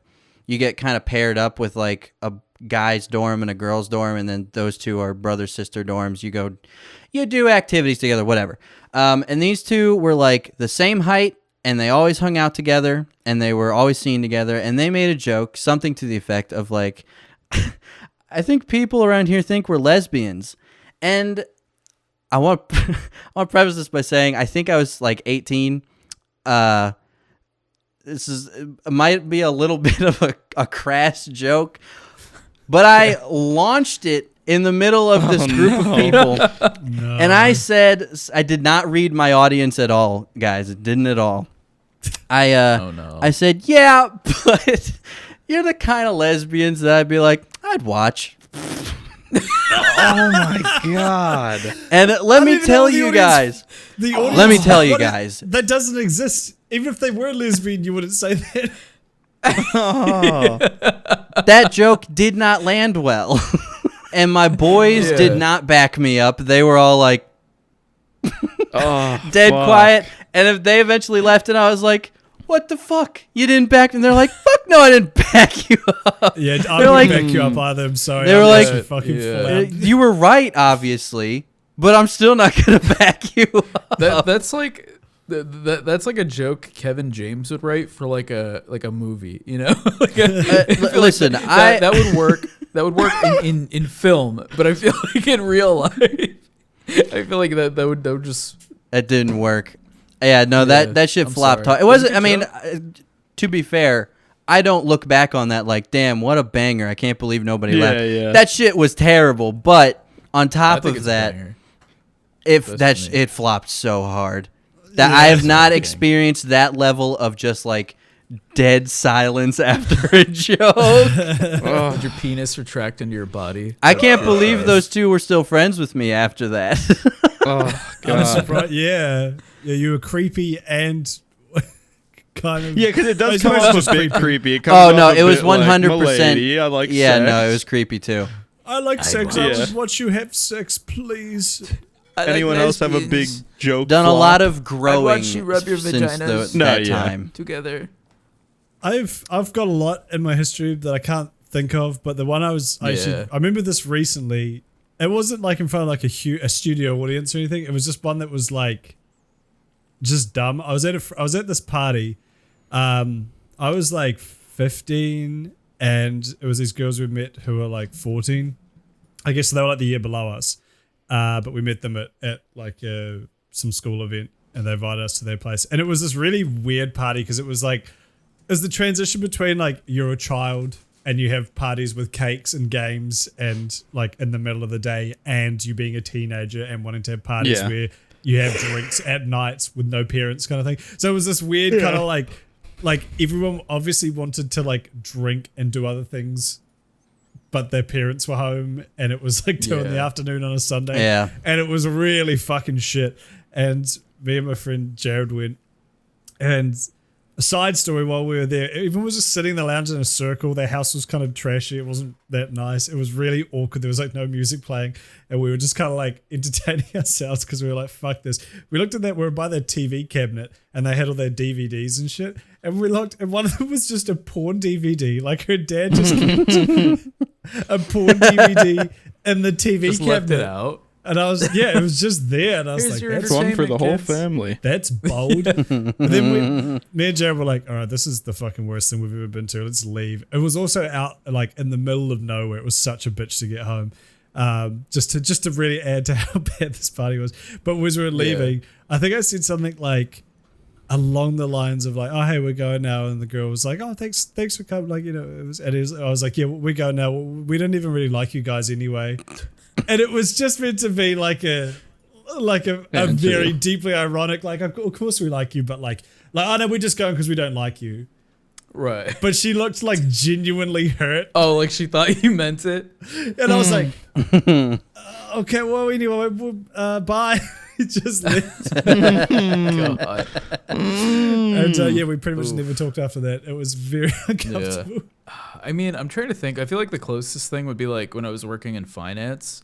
you get kind of paired up with like a guy's dorm and a girl's dorm, and then those 2 are brother-sister dorms. You do activities together, whatever. And these 2 were like the same height, and they always hung out together, and they were always seen together, and they made a joke, something to the effect of like, I think people around here think we're lesbians. And I want to preface this by saying I think I was like 18. It might be a little bit of a crass joke, but I launched it in the middle of this group of people.
No.
And I said, I did not read my audience at all, guys. It didn't at all.
Oh no.
I said, yeah, but you're the kind of lesbians that I'd be like, I'd watch.
Oh my god.
And let me tell you guys.
The audience,
Let me tell you guys.
That doesn't exist. Even if they were lesbian, you wouldn't say that.
That joke did not land well. And my boys
Yeah.
did not back me up. They were all like
Oh,
dead
fuck.
quiet. And if they eventually left, and I was like, what the fuck? You didn't back me? And they're like, fuck no, I didn't back you up.
Yeah, I
They're
wouldn't
like-
back you up either. I'm sorry.
They were
I'm
like-
actually fucking
Yeah.
full out.
You were right, obviously, but I'm still not going to back you up.
That's like that's like a joke Kevin James would write for like a movie, you know? Like I feel like
listen,
that would work. That would work in film, but I feel like in real life, I feel like that would just.
It didn't work. Yeah, no,
Yeah,
that shit
I'm
flopped.
sorry.
It wasn't.
It was
I
a
mean,
good
to be fair, I don't look back on that like, damn, what a banger! I can't believe nobody
Yeah,
left.
yeah.
That shit was terrible. But on
I
top
think
of
it's a
that,
banger.
if
for me.
it flopped so hard that I have not experienced that level of just like dead silence after a joke.
Did your penis retract into your body?
I can't believe those two were still friends with me after that.
Oh
I'm
god.
surprised. Yeah, you were creepy and kind of.
Yeah, because it does
It's
come off
just
a bit
creepy.
creepy. It comes
Oh
off
no,
a
it was
bit like,
100%.
"Milady, I like
Yeah,
sex."
no, it was creepy too.
I like sex. I
Yeah.
just watch you have sex, please.
Anyone else have a big joke?
Done a
flop?
lot of growing
watch you rub your
since
vaginas.
that
No, yeah.
time.
together.
I've got a lot in my history that I can't think of, but the one I remember this recently. It wasn't like in front of like a studio audience or anything. It was just one that was like just dumb. I was at this party. I was like 15, and it was these girls we met who were like 14. I guess they were like the year below us. But we met them at like some school event, and they invited us to their place. And it was this really weird party because it was the transition between like you're a child and you have parties with cakes and games and like in the middle of the day, and you being a teenager and wanting to have parties where you have drinks at nights with no parents kind of thing. So it was this weird kind of like everyone obviously wanted to like drink and do other things, but their parents were home, and it was like 2 in the afternoon on a Sunday.
Yeah.
And it was really fucking shit. And me and my friend Jared went, and a side story while we were there, everyone was just sitting in the lounge in a circle. Their house was kind of trashy. It wasn't that nice. It was really awkward. There was like no music playing, and we were just kind of like entertaining ourselves because we were like, fuck this. We looked at that, we were by their TV cabinet, and they had all their DVDs and shit. And we looked, and one of them was just a porn DVD. Like her dad just kept a porn DVD in the TV
Just
cabinet.
left it out.
And I was, it was just there. And I was
Here's
like,
your
that's
One for the whole
Kids.
family.
that's bold. But then me and Jared were like, all right, this is the fucking worst thing we've ever been to. Let's leave. It was also out like in the middle of nowhere. It was such a bitch to get home. Just to really add to how bad this party was. But as we were leaving, I think I said something like along the lines of like, oh, hey, we're going now. And the girl was like, oh, thanks for coming. Like, I was like, yeah, we go now. We didn't even really like you guys anyway. And it was just meant to be like a very deeply ironic, like, of course we like you, but like, oh no, we're just going because we don't like you.
Right.
But she looked like genuinely hurt.
Oh, like she thought you meant it?
And I was like, okay, well, anyway, bye. Just left.
God.
And we pretty much never talked after that. It was very uncomfortable.
I mean, I'm trying to think. I feel like the closest thing would be like when I was working in finance,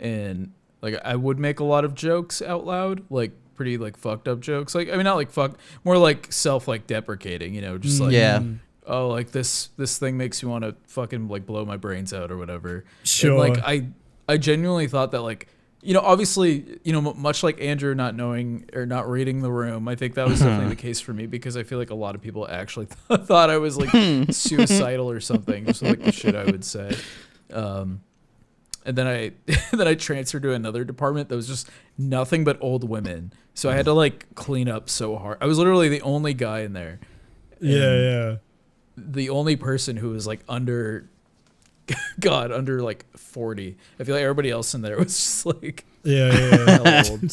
and like I would make a lot of jokes out loud, like pretty like fucked up jokes. Like, I mean, not like fuck, more like self like deprecating, just like, oh, like this thing makes you want to fucking like blow my brains out or whatever.
Sure.
And, like I genuinely thought that like, obviously, much like Andrew not knowing or not reading the room, I think that was definitely the case for me, because I feel like a lot of people actually thought I was like suicidal or something, just like the shit I would say. And then I transferred to another department that was just nothing but old women. So I had to like clean up so hard. I was literally the only guy in there.
Yeah.
The only person who was like under like 40. I feel like everybody else in there was just like hella old.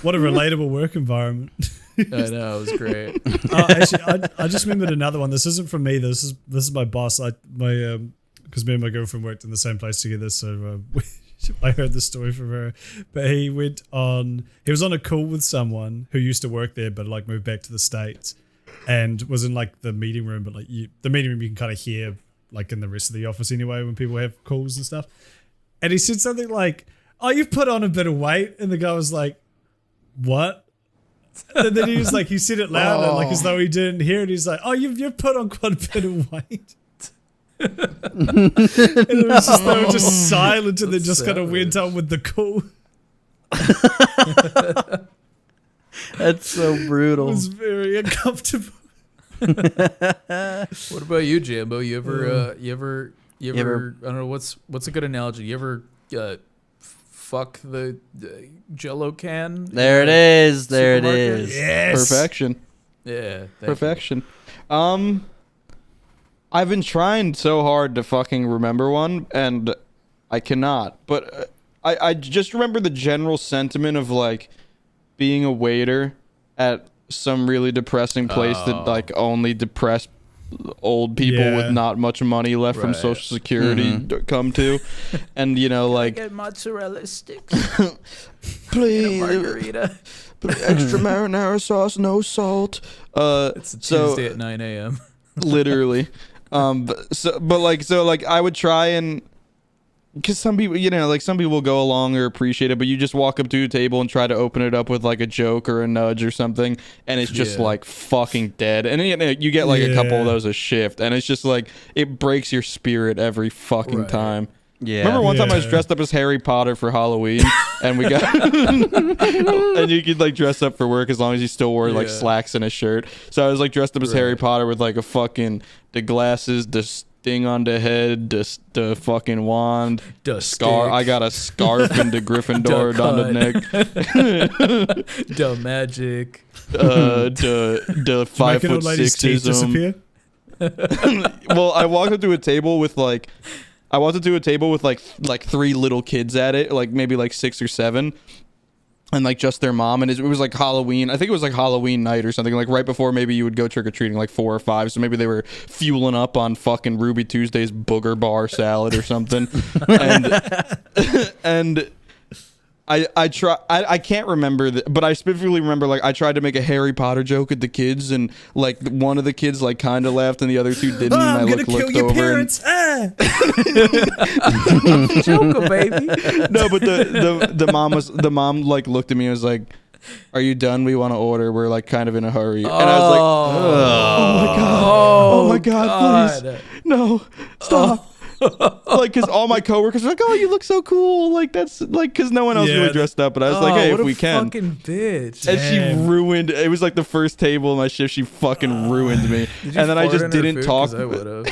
What a relatable work environment.
I know, it was great.
Actually, I just remembered another one. This isn't from me. This is my boss. Because me and my girlfriend worked in the same place together, so I heard the story from her. But he was on a call with someone who used to work there, but like moved back to the States, and was in like the meeting room. But like the meeting room, you can kind of hear like in the rest of the office anyway when people have calls and stuff. And he said something like, "Oh, you've put on a bit of weight," and the guy was like, "What?" And then he was like, he said it louder, like as though he didn't hear it. He's like, "Oh, you've put on quite a bit of weight." And it was just, they were just silent, and then just kind of went on with the call.
That's so brutal.
It was very uncomfortable.
What about you, Jambo? You ever I don't know, what's a good analogy? You ever fuck the Jello can?
There it is. There it
supermarket?
is.
Yes.
Perfection.
Yeah.
Perfection. I've been trying so hard to fucking remember one, and I cannot. But I just remember the general sentiment of like being a waiter at some really depressing place that like only depressed old people with not much money left from Social Security come to, and you know, like
get mozzarella sticks,
please,
margarita,
extra marinara sauce, no salt.
It's a Tuesday at 9 a.m.
Literally, but I would try and. Because some people, you know, like some people go along or appreciate it, but you just walk up to a table and try to open it up with like a joke or a nudge or something, and it's just like fucking dead. And you get like a couple of those a shift, and it's just like it breaks your spirit every fucking time. Yeah. Remember one time I was dressed up as Harry Potter for Halloween, and we got and you could like dress up for work as long as you still wore like slacks and a shirt. So I was like dressed up as Harry Potter with like the glasses, the thing on the head, the fucking wand, the scar. I got a scarf into Gryffindor on the neck.
The magic.
The 5'6"ism. Well, I walked up to a table with like 3 little kids at it, like maybe like 6 or 7. And like just their mom, and it was like Halloween. I think it was like Halloween night or something, like right before maybe you would go trick or treating, like 4 or 5. So maybe they were fueling up on fucking Ruby Tuesday's booger bar salad or something. and I can't remember, but I specifically remember like I tried to make a Harry Potter joke at the kids, and like one of the kids like kind of laughed and the other 2 didn't. And
I'm gonna kill your parents.
Joker, baby.
No, but the mom like looked at me and was like, "Are you done? We want to order. We're like kind of in a hurry." And I was like, "Oh my god, please, no, stop." Like, because all my coworkers were like, "Oh, you look so cool!" Like that's like because no one else really dressed up, but I was like, "Hey, if we can."
Fucking bitch.
And she ruined. It was like the first table in my shift. She fucking ruined me. And then I just didn't talk.
I would've.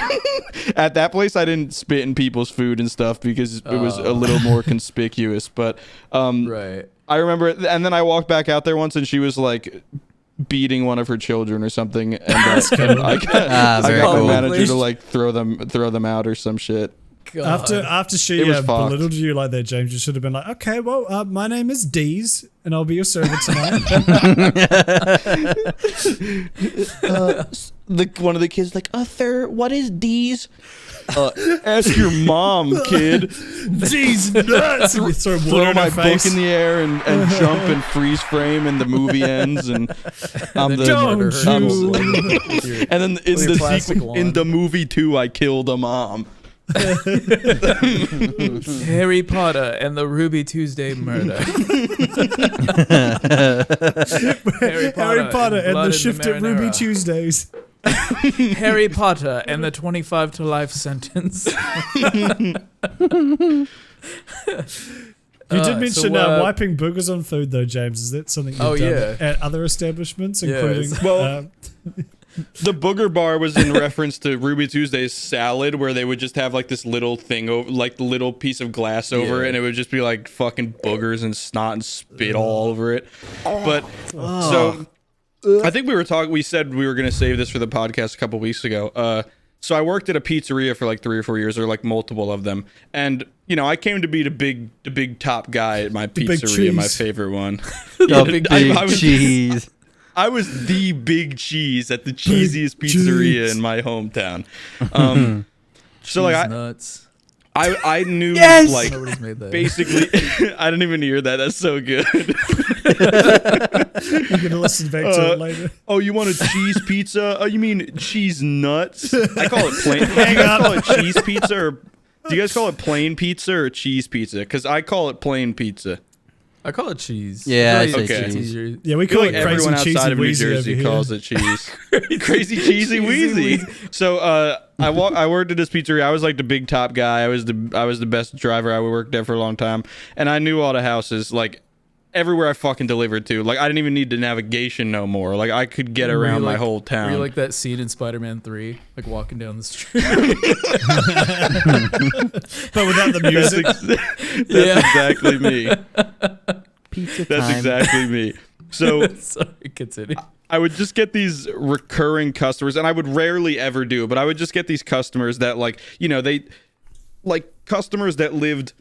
At that place, I didn't spit in people's food and stuff because it was a little more conspicuous. But I remember, and then I walked back out there once, and she was like beating one of her children or something, and I got my manager to like throw them out or some shit.
God.
After she belittled you like that, James, you should have been like, "Okay, well, my name is Deez, and I'll be your server tonight."
One of the kids like, "Sir, what is Deez?" Ask your mom, kid.
Jeez, nuts! And you
throw my book in the air and jump and freeze frame, and the movie ends, and I'm the and then in the movie 2, I killed a mom.
Harry Potter and the Ruby Tuesday murder.
Harry Potter and the shift at Ruby Tuesdays.
Harry Potter and the 25 to life sentence.
You did mention wiping boogers on food, though, James. Is that something you've done at other establishments, including?
The booger bar was in reference to Ruby Tuesday's salad, where they would just have like this little thing over, like the little piece of glass over it, and it would just be like fucking boogers and snot and spit all over it. But so I think we said we were going to save this for the podcast a couple weeks ago. So I worked at a pizzeria for like 3 or 4 years, or like multiple of them. And, you know, I came to be the big top guy at my pizzeria, my favorite one.
Big cheese.
I was the big cheese at the cheesiest pizzeria in my hometown. So like
nuts.
I knew like basically I didn't even hear that. That's so good.
You're gonna listen back to it later.
Oh, you want a cheese pizza? Oh, you mean cheese nuts? I call it plain. Do you guys call it cheese pizza, or do you guys call it plain pizza or cheese pizza? Because I call it plain pizza.
I call it chease.
Yeah, I say cheese.
Yeah, we call it crazy
everyone outside of New
cheesy
Jersey calls it cheese. Crazy cheesy wheezy. So I worked at this pizzeria. I was like the big top guy. I was the best driver. I worked there for a long time, and I knew all the houses like everywhere I fucking delivered to. Like I didn't even need the navigation no more. Like I could get around my whole town.
Were you like that scene in Spider-Man 3, like walking down the street?
But without the music.
That's exactly me.
Pizza
That's
time.
exactly me. So
sorry, continue.
I would just get these recurring customers, and I would rarely ever do, but I would just get these customers that like, you know, they like customers that lived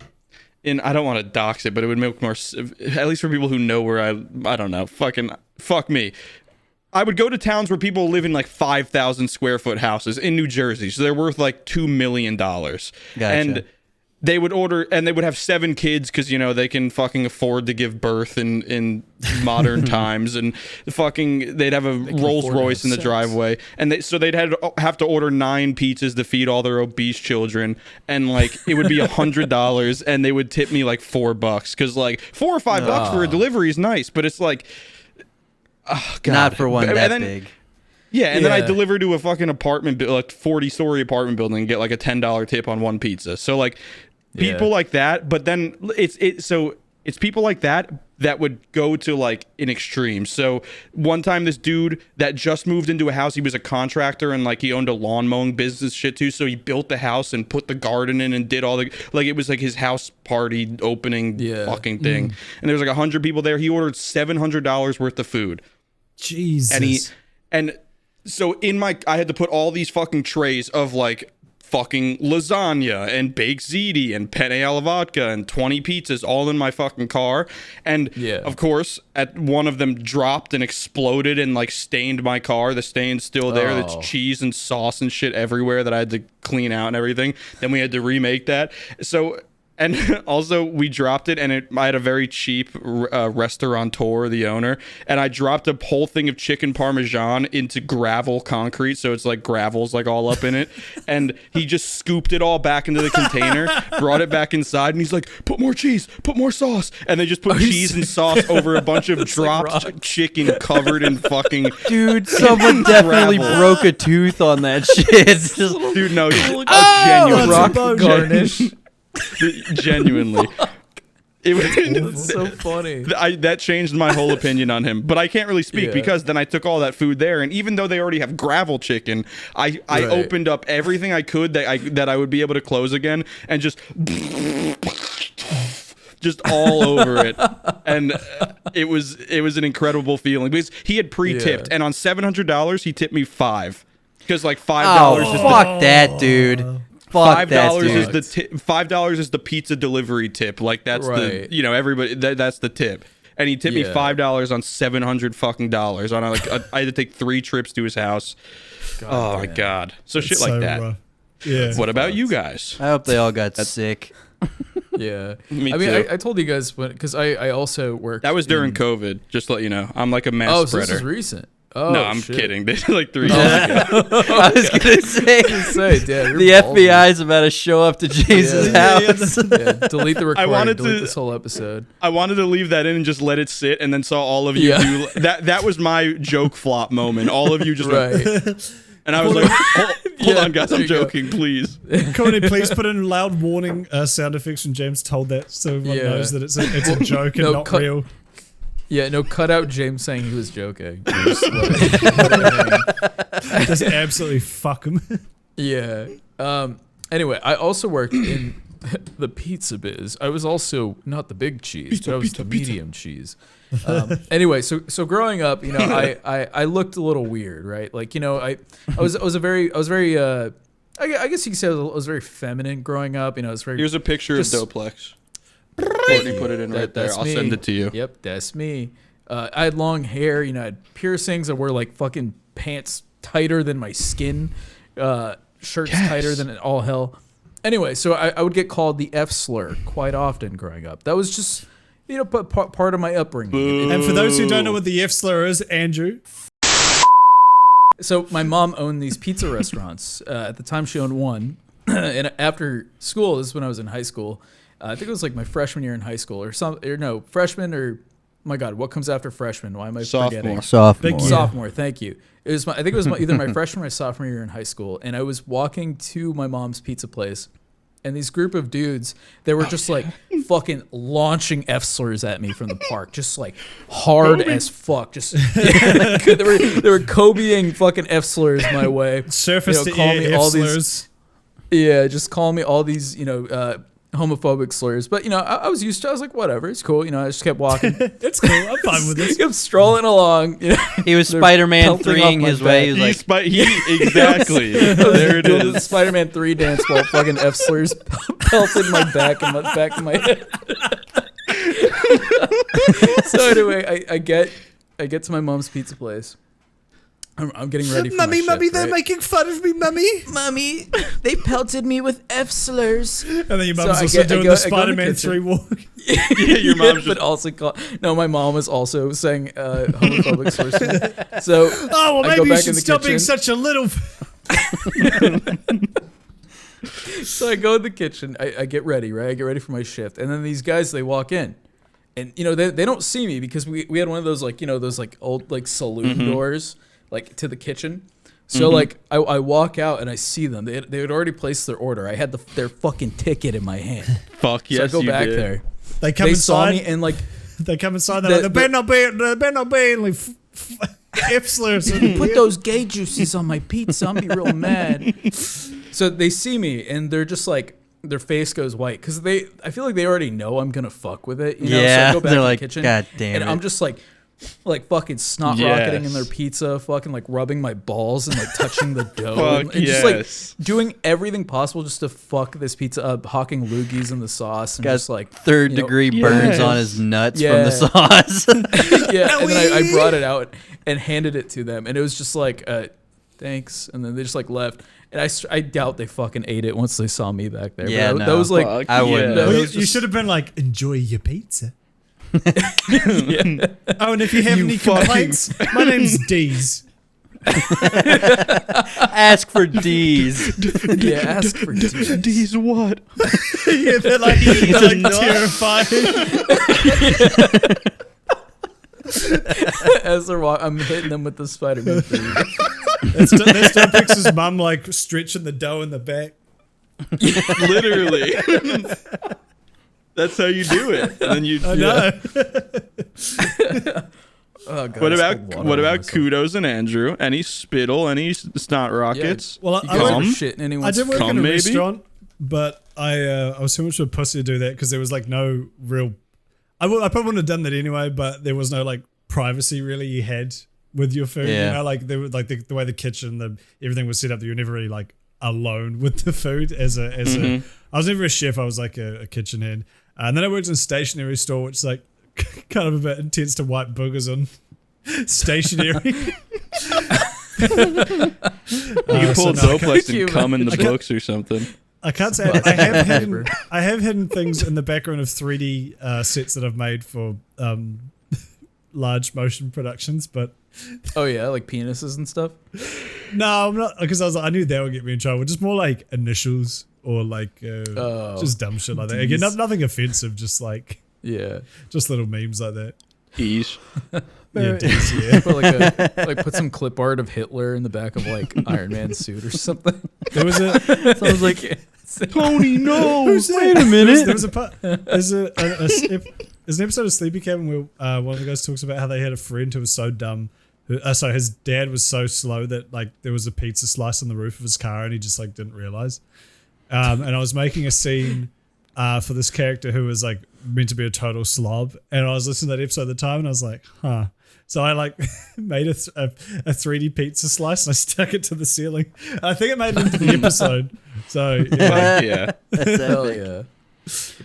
in, I don't want to dox it, but it would make more, at least for people who know where I don't know, fuck me. I would go to towns where people live in like 5,000 square foot houses in New Jersey. So they're worth like $2 million.
Gotcha.
And they would order, and they would have 7 kids because, you know, they can fucking afford to give birth in modern times. And they'd have a Rolls Royce in the driveway. And they'd have to order 9 pizzas to feed all their obese children. And like, it would be $100 and they would tip me like $4 because like $4 or $5 for a delivery is nice, but it's like, oh, God.
Not for one that big.
Yeah, and then I deliver to a fucking apartment, like 40-story apartment building, and get like a $10 tip on one pizza. So like, people like that. But then it's people like that would go to like an extreme. So one time, this dude that just moved into a house, he was a contractor and like he owned a lawn mowing business shit too. So he built the house and put the garden in and did all the, like, it was like his house party opening fucking thing. And there was like 100 people there. He ordered $700 worth of food.
Jesus.
And so I had to put all these fucking trays of like fucking lasagna and baked ziti and penne alla vodka and 20 pizzas all in my fucking car. And of course, one of them dropped and exploded and like stained my car. The stain's still there. There's cheese and sauce and shit everywhere that I had to clean out and everything. Then we had to remake that. So, and also we dropped it, and I had a very cheap restaurateur, the owner, and I dropped a whole thing of chicken parmesan into gravel concrete, so it's like gravel's like all up in it, and he just scooped it all back into the container, brought it back inside, and he's like, put more cheese, put more sauce, and they just put cheese and sauce over a bunch of dropped chicken covered in fucking...
Dude, someone definitely broke a tooth on that shit.
Dude, no,
That's
genuine
rock garnish.
Genuinely. It
That's so funny.
That changed my whole opinion on him. But I can't really speak because then I took all that food there, and even though they already have gravel chicken, I opened up everything I could that I would be able to close again, and just all over it. And it was an incredible feeling because he had pre-tipped, and on $700 he tipped me $5 because like $5 is
fuck that, dude.
$5 is the tip. $5 is the pizza delivery tip. Like that's the, you know, everybody that's the tip. And he tipped me $5 on $700 fucking dollars. On like I had to take 3 trips to his house. My God. So shit like that.
Rough. Yeah.
What about you guys?
I hope they all got sick.
Yeah.
Me
I mean,
too.
I told you guys because I also worked.
That was during COVID. Just to let you know, I'm like a mass
so
spreader.
this is recent. Oh,
no, I'm
shit.
kidding. This is like 3 years ago.
I was gonna say,
Dad,
the FBI's about to show up to James's house.
Delete the recording. Delete
to-
this whole episode.
I wanted to leave that in and just let it sit, and then saw all of you do that. That was my joke flop moment. All of you just went, and I was like, hold on, guys, I'm joking, please.
Connie, please put in loud warning sound effects when James told that, so everyone knows that it's a joke and not real.
Yeah, no, cut out James saying he was joking. Just
absolutely fuck him.
Yeah. Anyway, I also worked in the pizza biz. I was also not the big cheese, but I was the medium cheese. Anyway, so growing up, you know, I looked a little weird, right? Like, you know, I was very I guess you could say I was very feminine growing up. You know, I was very.
Here's a picture of Doplex. Courtney put it in right there. I'll send it to you.
Yep, that's me. I had long hair. You know, I had piercings. I wore like fucking pants tighter than my skin, shirts tighter than all hell. Anyway, so I would get called the F slur quite often growing up. That was just, you know, part of my upbringing.
Boo.
And for those who don't know what the F slur is, Andrew.
So my mom owned these pizza restaurants. At the time, she owned one. And after school, this is when I was in high school. I think it was like my freshman year in high school freshman or, my God, what comes after freshman? Why am I forgetting? Sophomore, thank you. It was I think it was either my freshman or my sophomore year in high school. And I was walking to my mom's pizza place, and these group of dudes, they were just like fucking launching F slurs at me from the park, just like hard as fuck. Just they were Kobe-ing fucking F slurs my way.
Surface
you know,
to ear F slurs.
Just call me all these, you know, homophobic slurs. But, you know, I was used to it. I was like, whatever, it's cool. You know, I just kept walking.
It's cool. I'm fine with this.
Kept strolling along. You know,
He was Spider-Man 3ing his way. He was like,
Exactly. There it
doing the
is.
Spider-Man 3 dance while fucking F slurs pelted my back and my back of my head. So anyway, I get to my mom's pizza place, I'm getting ready for
Mummy,
my shift,
they're
right?
making fun of me, Mummy.
Mummy, they pelted me with F slurs.
And then your
So
mum's
I
also
go-
doing
I go-
the
I go in the
Spider-Man
kitchen.
3 walk.
Yeah, your mom's
but
just
also no, my mom is also saying homophobic slurs. To me. So
Oh, well,
I go
maybe you
back in
should
the
stop being
kitchen.
such a little...
So I go in the kitchen. I get ready, right? I get ready for my shift, and then these guys they walk in, and they don't see me because we had one of those those old saloon doors to the kitchen. So I walk out and I see them. They had already placed their order. I had their fucking ticket in my hand.
fuck
So
yes,
I go
you
back
did.
there.
They come
They saw
inside.
me and
They come inside. They're like, there better not be any F slurs.
put those gay juices on my pizza. I'm be real mad. So they see me and they're just their face goes white because I feel like they already know I'm gonna fuck with it. So
Yeah,
I go back
they're
in
like,
the kitchen,
"God damn
and
it."
I'm just fucking snot rocketing in their
Yes.
pizza, fucking rubbing my balls and touching the dough,
Fuck
and
yes.
just doing everything possible just to fuck this pizza up, hawking loogies in the sauce, and
Got
just
third degree burns on
Yes.
his nuts from
Yeah.
the sauce.
yeah. And then I brought it out and handed it to them, and it was just thanks, and then they just left. And I doubt they fucking ate it once they saw me back there.
Yeah,
But
no.
that was
Fuck
I wouldn't.
yeah.
That
Well,
was
you
just-
should have been like, enjoy your pizza.
yeah.
Oh, and if you have
You
any
fucking-
complaints, my name's Deez.
Ask for D's.
Yeah, ask for tea.
These what?
Yeah, they're like terrified.
As they're walking, I'm hitting them with the Spider-Man 3.
That still picks his mum stretching the dough in the back.
Literally. That's how you do it. And then you.
I know.
Oh, God,
What
I
about
spilled water on myself.
Kudos and Andrew? Any spittle? Any snot rockets?
Well,
You
I
guys
work-
are
Cum?
shitting
I
anyone's
did work
cum,
in a
maybe?
restaurant, but I was too much of a pussy to do that because there was no real. I probably wouldn't have done that anyway, but there was no privacy really you had with your food.
Yeah.
There was the way the kitchen, everything was set up that you were never really alone with the food as a. I was never a chef. I was a kitchen hand, and then I worked in a stationery store, which is kind of a bit intense to wipe boogers on stationery.
You can pull Zoplex and cum in the books or something.
I can't say I have hidden things in the background of 3D sets that I've made for large motion productions, but
Oh yeah, like penises and stuff.
no, I'm not because I knew that would get me in trouble. Just more initials or just dumb shit like that. Again, nothing offensive, just
Yeah.
just little memes like that.
Ease.
Yeah, D's, yeah.
Put put some clip art of Hitler in the back of Iron Man's suit or something.
There was a
Sounds like
Tony, no.
Wait a minute.
There was a part. There's an episode of Sleepy Cabin where one of the guys talks about how they had a friend who was so dumb. So his dad was so slow that there was a pizza slice on the roof of his car and he just didn't realize. And I was making a scene for this character who was meant to be a total slob, and I was listening to that episode at the time and I was like, huh. So I made a 3D pizza slice and I stuck it to the ceiling. I think it made it into the episode. So yeah.
Fuck yeah.
That's
hell
epic.
yeah.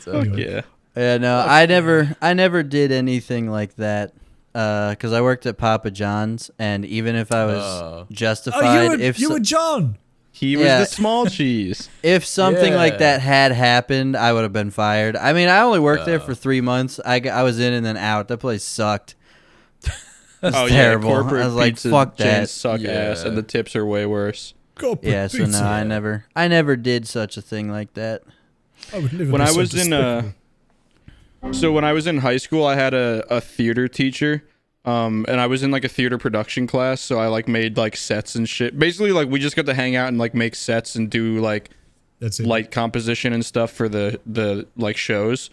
Fuck yeah.
Yeah, no, I never did anything like that. Because I worked at Papa John's, and even if I was justified,
you were John.
He was
Yeah.
the small cheese.
if something
Yeah.
like that had happened, I would have been fired. I mean, I only worked there for 3 months. I was in and then out. That place sucked. It was terrible.
Yeah, corporate
I was like,
pizza
fuck
chains
that.
suck ass,
Yeah.
and the tips are way worse.
Corporate
Yeah, so no,
pizza.
I never did such a thing like that.
I would never
When
be
I
so
was in
despicable.
So when I was in high school, I had a theater teacher, and I was in a theater production class. So I made sets and shit. Basically, we just got to hang out and make sets and do
That's it.
light composition and stuff for the shows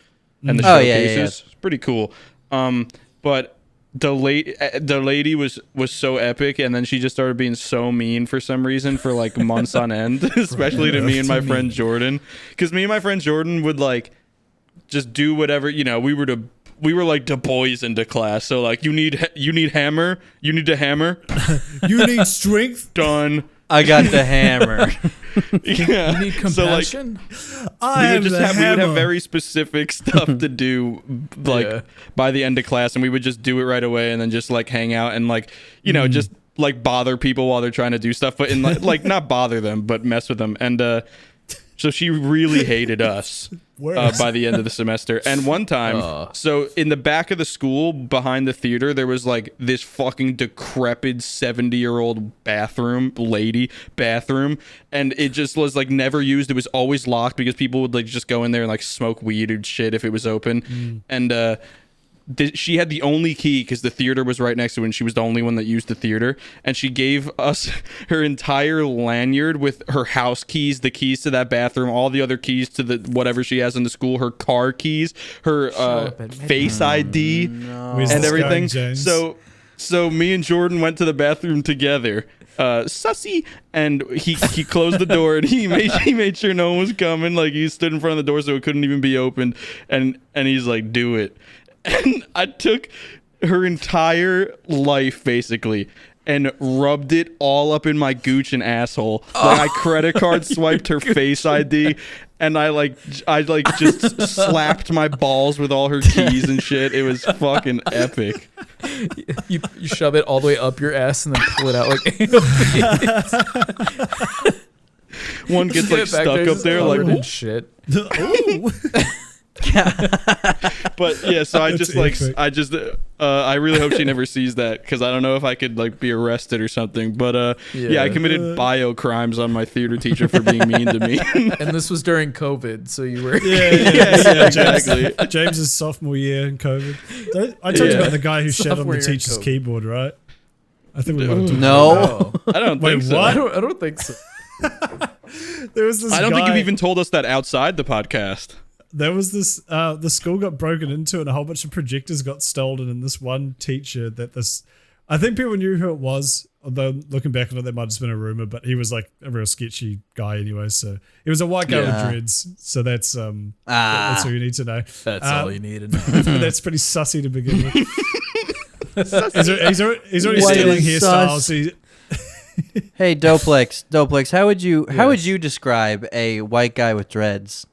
and the
Oh,
showcases.
yeah, yeah.
It's pretty cool. But the lady was so epic, and then she just started being so mean for some reason for months on end, especially to me and my friend Jordan, because me and my friend Jordan would just do whatever, we were the boys into class. So you need hammer, you need to hammer,
You need strength.
done.
I got the hammer.
Yeah.
You need
So,
compassion.
I
we
am
would
the
just we would have
hammer.
very specific stuff to do
Yeah.
by the end of class, and we would just do it right away and then just hang out and just like bother people while they're trying to do stuff, but in like not bother them, but mess with them. And so she really hated us by the end of the semester. And one time, so in the back of the school behind the theater, there was like this fucking decrepit 70-year-old lady bathroom. And it just was like never used. It was always locked because people would like just go in there and like smoke weed and shit if it was open. And she had the only key because the theater was right next to it, and she was the only one that used the theater. And she gave us her entire lanyard with her house keys, the keys to that bathroom, all the other keys to the whatever she has in the school, her car keys, her face ID, and everything. So me and Jordan went to the bathroom together. Sussy, and he closed the door, and he made sure no one was coming. Like, he stood in front of the door so it couldn't even be opened, and he's like, do it. And I took her entire life basically and rubbed it all up in my gooch and asshole. Like, I credit card swiped her face ID, and I just slapped my balls with all her keys and shit. It was fucking epic.
You shove it all the way up your ass and then pull it out like anal beads.
One gets like stuck up there like
shit.
But yeah, so I really hope she never sees that, because I don't know if I could like be arrested or something. But I committed bio crimes on my theater teacher for being mean to me.
And this was during COVID, so you were
exactly. James's sophomore year in COVID. I told you about the guy who shat on the teacher's keyboard, right? I think we might have talked
No,
I don't think so.
What?
I don't think so.
There was this
I don't think
guy-
you've even told us that outside the podcast.
There was this, the school got broken into and a whole bunch of projectors got stolen, and this one teacher I think people knew who it was, although looking back on it, there might have just been a rumor, but he was like a real sketchy guy anyway, so he was a white guy with dreads, so that's all you need to know.
That's all you need to know.
That's pretty sussy to begin with. he's already stealing hairstyles.
Hey, Doplex, how would you describe a white guy with dreads?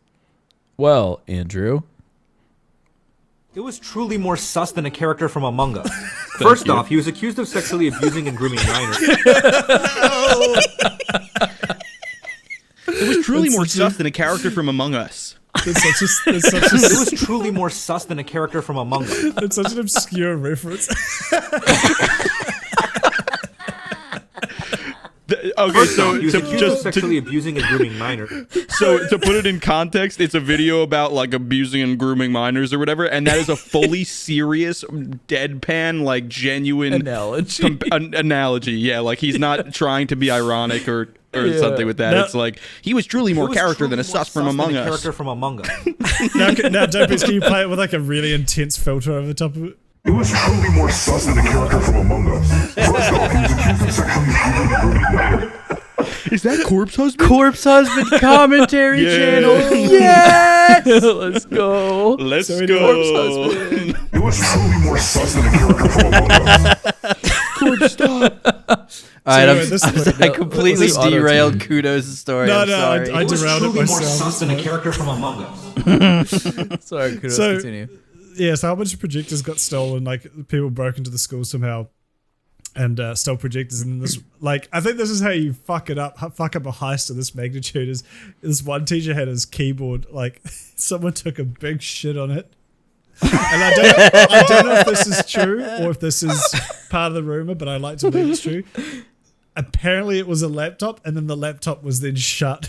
Well, Andrew,
it was truly more sus than a character from Among Us. First off, he was accused of sexually abusing and grooming minors.
It was truly more sus than a character from Among Us.
It was truly more sus than a character from Among Us.
It's such an obscure reference.
Okay, so
he was accused of sexually abusing and grooming minors.
So to put it in context, it's a video about like abusing and grooming minors or whatever, and that is a fully serious, deadpan, like genuine analogy. Yeah, like he's not trying to be ironic or something with that. It's like he was truly more character than a sus from Among Us.
Character from Among Us.
Now, Dopey, can you play it with like a really intense filter over the top of it?
It was truly more sus than a character from Among Us. First off, he was accused of sexually abusing and grooming minors.
Is that Corpse Husband?
Corpse Husband commentary channel. Yes!
Let's go.
Let's go.
Corpse Husband.
It was truly more sus than a character from Among Us.
Corpse, stop.
All right, I completely derailed Kudos' story.
No,
I'm sorry.
I derailed it myself.
More sus than a character from Among Us.
Sorry, Kudos, continue.
Yeah, so a bunch of projectors got stolen. Like, people broke into the school somehow and stole projectors. And this, like, I think this is how you fuck up a heist of this magnitude. Is this one teacher had his keyboard, like, someone took a big shit on it. And I don't know if this is true or if this is part of the rumor, but I like to believe it's true. Apparently, it was a laptop, and then the laptop was then shut.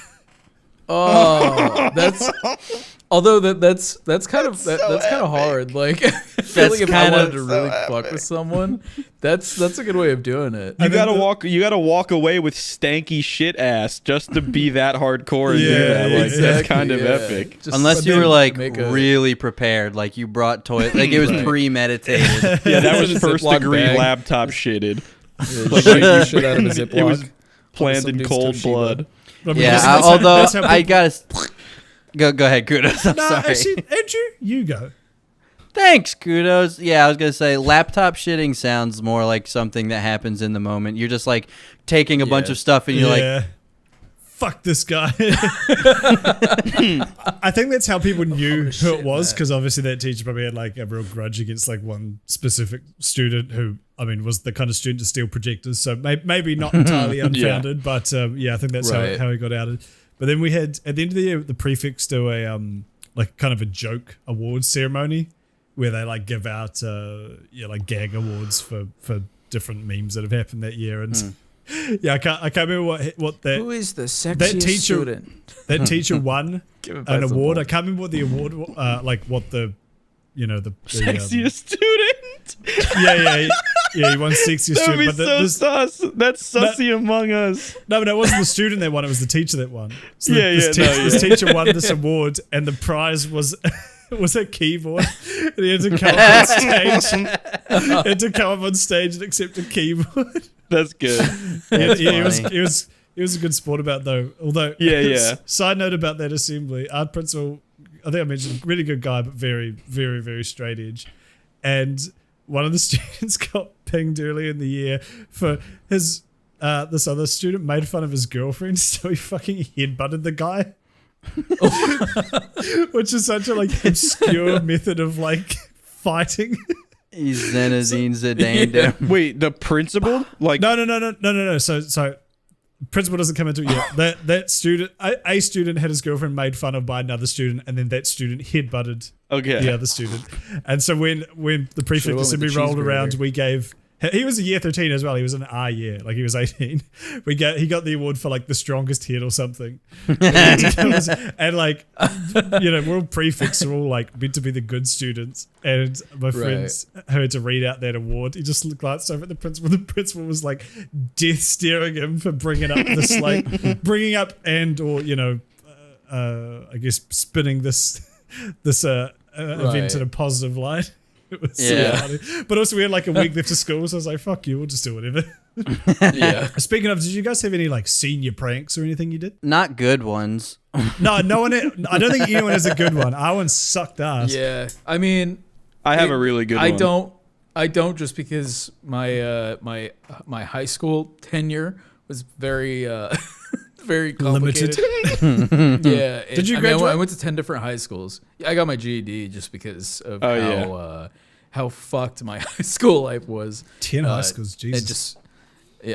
Oh, that's kind of hard. Like, I feel like if I wanted to really fuck with someone, that's a good way of doing it.
You gotta walk away with stanky shit ass just to be that hardcore and do that. Like, that's kind of epic.
Unless you were like really prepared, like you brought toilet, like it was premeditated.
Yeah, that was first degree laptop shitted.
Like, you shit out of a Ziploc.
It was planned in cold blood.
Yeah, although I gotta go ahead, Kudos. I'm sorry.
Actually, Andrew, you go.
Thanks, Kudos. Yeah, I was gonna say laptop shitting sounds more like something that happens in the moment. You're just like taking a bunch of stuff and you're like,
fuck this guy. I think that's how people knew who it was, because obviously that teacher probably had like a real grudge against like one specific student who I mean, was the kind of student to steal projectors. So maybe not entirely unfounded, but I think that's how he got outed. But then we had, at the end of the year, the prefects do a like kind of a joke awards ceremony where they like give out like gag awards for different memes that have happened that year. And I can't remember what that.
Who is the sexiest student?
That teacher won an award. I can't remember what the award, like what the
sexiest student.
Yeah, he won sexiest
That'd
student.
Be
but
so sus. That's sussy among us.
No, but it wasn't the student that won. It was the teacher that won. So
this
teacher won this award, and the prize was a keyboard. And he had to come up on stage. He had to come up on stage and accept a keyboard.
That's good.
He was a good sport about it, though. Although, side note about that assembly, art principal, I think I mentioned, really good guy, but very, very, very straight edge. And one of the students got pinged early in the year for his this other student made fun of his girlfriend, so he fucking headbutted the guy. Which is such a like obscure method of like fighting.
He's Zinedine Zidane.
Wait, the principal? Like
no. So principal doesn't come into it yet. That student, a student had his girlfriend made fun of by another student, and then that student headbutted the other student. And so when the prefect assembly rolled around, we gave. He was a year 13 as well. He was an R year, like he was 18. He got the award for like the strongest head or something. And like, we're all prefects are all like meant to be the good students. And my friends heard to read out that award. He just glanced over at the principal. The principal was like death staring him for bringing up and or I guess spinning this event in a positive light. It was so funny. But also we had like a week left of school, so I was like, fuck you, we'll just do whatever. Speaking of, did you guys have any like senior pranks or anything you did?
Not good ones.
No one. I don't think anyone has a good one. Our one sucked ass.
Yeah. I mean,
I have a really good one.
I don't just because my my high school tenure was very very complicated.
Limited.
Yeah.
Did you graduate?
I went to 10 different high schools. I got my GED just because of how fucked my high school life was.
10 high schools, Jesus.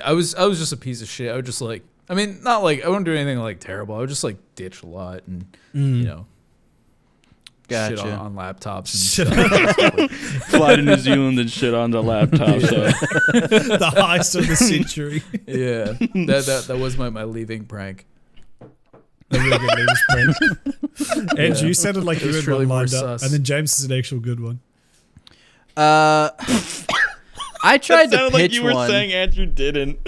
I was just a piece of shit. I would just like, I mean, not like, I wouldn't do anything like terrible. I would just like ditch a lot and, shit on laptops and stuff.
Fly to New Zealand and shit on the laptop. So.
The heist of the century.
Yeah, that was my leaving prank.
A really good leaving prank. Andrew, you sounded like you had one lined up,
sus.
and then James is an actual good one.
I tried to pitch
like you were
one.
saying Andrew didn't.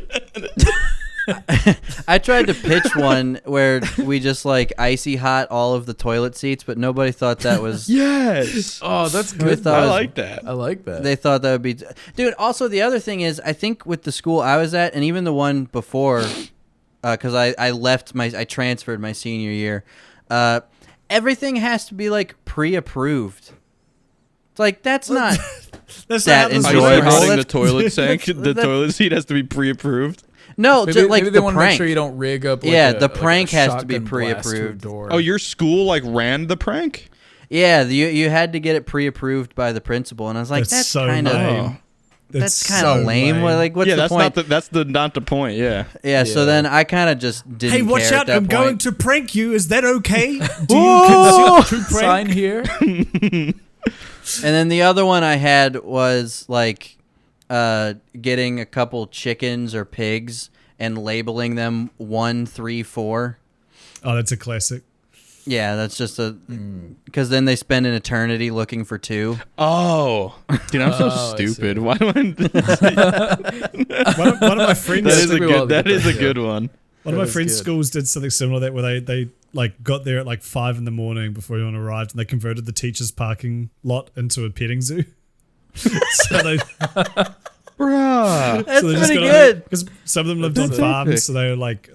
I tried to pitch one where we just like icy hot all of the toilet seats, but nobody thought that was.
Yes.
Oh, that's good.
I like that.
I like that.
They thought that would be. Dude, also the other thing is, I think with the school I was at, and even the one before, because I transferred my senior year, everything has to be like pre-approved. It's like, that's not that enjoyable.
The toilet sink, the toilet seat has to be pre-approved.
No,
maybe they
the
want to
prank.
make sure you don't rig up. Like
the prank has to be
shotgun blast to your
pre-approved.
door.
Oh, your school like ran the prank?
Yeah, you had to get it pre-approved by the principal, and I was like, that's
so
kind of
lame.
That's kind of lame. Like, what's the point?
That's not the point. Yeah.
So then I kind of just didn't.
Hey, watch
care
out!
at that
I'm going
point.
to prank you. Is that okay? Do you consent to prank?
Sign here.
And then the other one I had was like getting a couple chickens or pigs and labeling them 1, 3, 4.
Oh, that's a classic.
Yeah, that's just because then they spend an eternity looking for 2.
Oh, dude, I'm so stupid. Why do I?
One of my friends.
That is a good one.
One of my friends' schools did something similar to that, where they like got there at like 5 a.m. before everyone arrived, and they converted the teachers' parking lot into a petting zoo. So they,
bruh,
that's pretty good.
Because some of them lived on farms, so they were like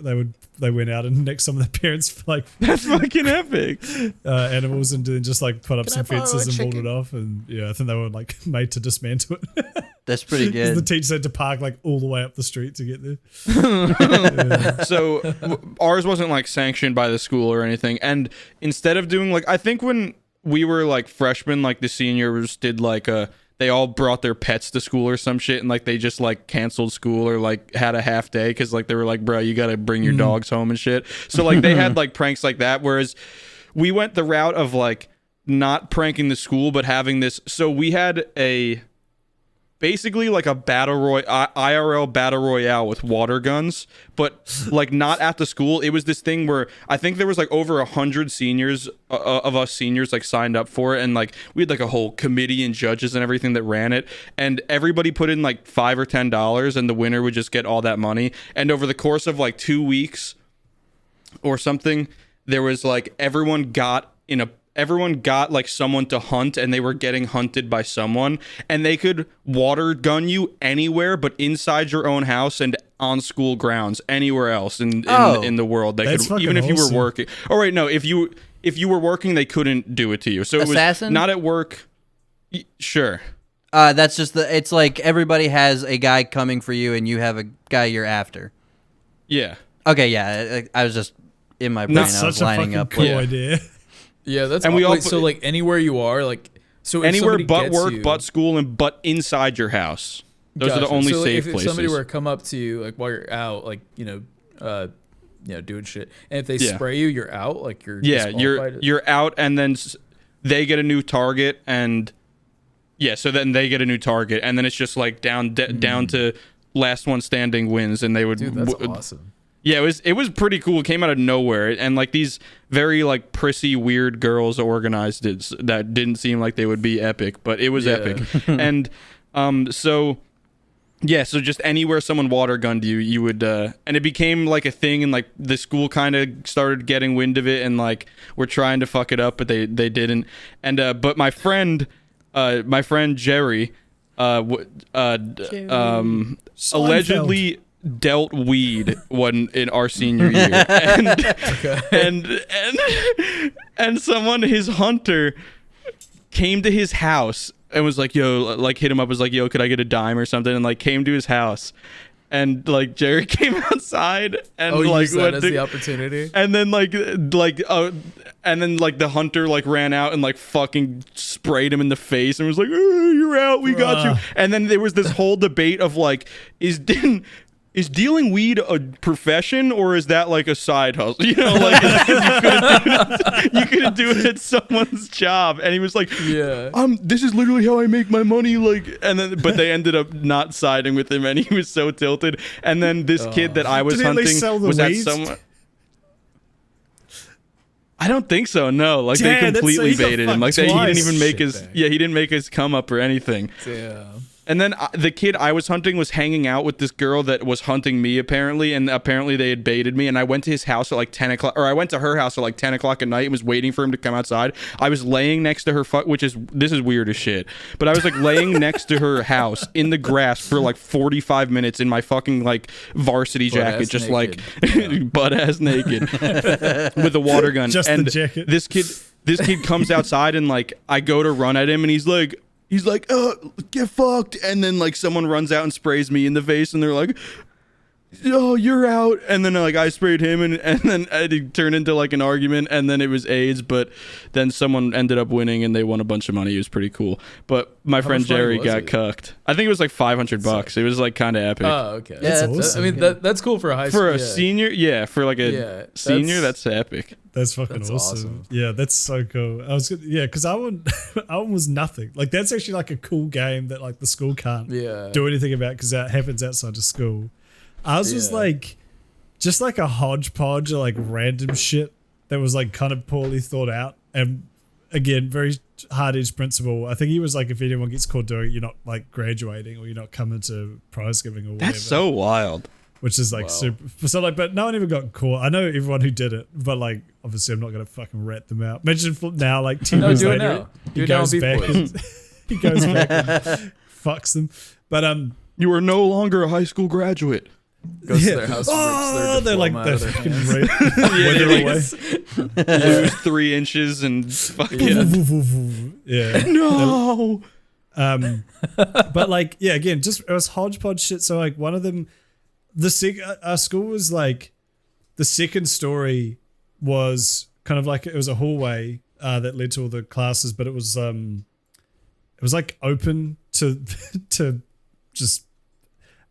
they went out and nicked some of the parents for like
that's fucking epic
animals, and then just like put up some fences and walled it off, and I think they were like made to dismantle it.
That's pretty good.
The teachers had to park like all the way up the street to get there.
So ours wasn't like sanctioned by the school or anything, and instead of doing like, I think when we were like freshmen, like the seniors did like they they all brought their pets to school or some shit, and like they just like canceled school or like had a half day because like they were like, bro, you gotta bring your dogs home and shit. So like they had like pranks like that, whereas we went the route of like not pranking the school but having this. So we had basically like a IRL battle royale with water guns, but like not at the school. It was this thing where I think there was like over 100 seniors of us seniors like signed up for it, and like we had like a whole committee and judges and everything that ran it, and everybody put in like $5 or $10, and the winner would just get all that money. And over the course of like 2 weeks or something, there was like everyone got like someone to hunt, and they were getting hunted by someone, and they could water gun you anywhere but inside your own house and on school grounds anywhere else in the world. They could, even if you were working. Oh wait, no, if you were working, they couldn't do it to you. So it was not at work. Sure.
That's just it's like everybody has a guy coming for you and you have a guy you're after.
Yeah.
Okay, yeah. I was just in my brain. I was lining up.
Cool idea.
Yeah, that's
and we all
so like anywhere you are, like so
anywhere but work, but school, and but inside your house. Those are the only safe places.
If somebody were to come up to you like while you're out, like doing shit, and if they spray you, you're out. Like
you're out, and then they get a new target, and so then they get a new target, and then it's just like down to last one standing wins, and they would.
Dude, that's awesome.
Yeah, it was pretty cool. It came out of nowhere, and like these very like prissy weird girls organized it that didn't seem like they would be epic, but it was epic. And so just anywhere someone water gunned you would and it became like a thing, and like the school kind of started getting wind of it, and like we're trying to fuck it up, but they didn't. And but my friend Jerry allegedly dealt weed in our senior year, and someone, his hunter, came to his house and was like, yo, like hit him up, was like, yo, could I get a dime or something, and like came to his house, and like Jerry came outside and like
went as the opportunity,
and then and then like the hunter like ran out and like fucking sprayed him in the face and was like, you're out, we got you. And then there was this whole debate of like, is dealing weed a profession, or is that like a side hustle? You know, like you couldn't do it at someone's job. And he was like, this is literally how I make my money. Like, and then, but they ended up not siding with him, and he was so tilted. And then this kid that I was hunting was at someone. I don't think so. No, like they completely baited him. Like he didn't even make he didn't make his come up or anything.
Yeah.
And then the kid I was hunting was hanging out with this girl that was hunting me, apparently, and apparently they had baited me. And I went to his house at like 10 o'clock, or I went to her house at like 10 o'clock at night and was waiting for him to come outside. I was laying next to her, this is weird as shit, but I was like laying next to her house in the grass for like 45 minutes in my fucking like varsity jacket, just naked. Like butt ass naked with a water gun.
Just
and
the jacket.
This kid comes outside, and like I go to run at him, and he's like, get fucked. And then like someone runs out and sprays me in the face, and they're like, oh, you're out. And then like I sprayed him, and then it turned into like an argument, and then it was AIDS, but then someone ended up winning and they won a bunch of money. It was pretty cool. But my friend Jerry got cucked. I think it was like $500. It was like kind of epic.
Oh, okay.
That's awesome.
I mean, that's cool for a high school.
For a senior, for like a senior, that's epic.
That's fucking awesome. Yeah, that's so cool. Because I was nothing. Like that's actually like a cool game that like the school can't do anything about because that happens outside of school. Ours was like just like a hodgepodge of like random shit that was like kind of poorly thought out, and again very hard-edged principle. I think he was like, if anyone gets caught doing it, you're not like graduating or you're not coming to prize giving or whatever.
That's so wild.
Which is like super. So like, but no one ever got caught. I know everyone who did it, but like, obviously, I'm not gonna fucking rat them out. Imagine now, like 2 years later, he goes back and fucks them. But
you are no longer a high school graduate.
Goes to their house.
They're like
the
fucking
lose 3 inches and fucking
no. But like, again, just it was hodgepodge shit. So like, one of them. Our school was like, the second story was kind of like, it was a hallway that led to all the classes, but it was it was like open to to just.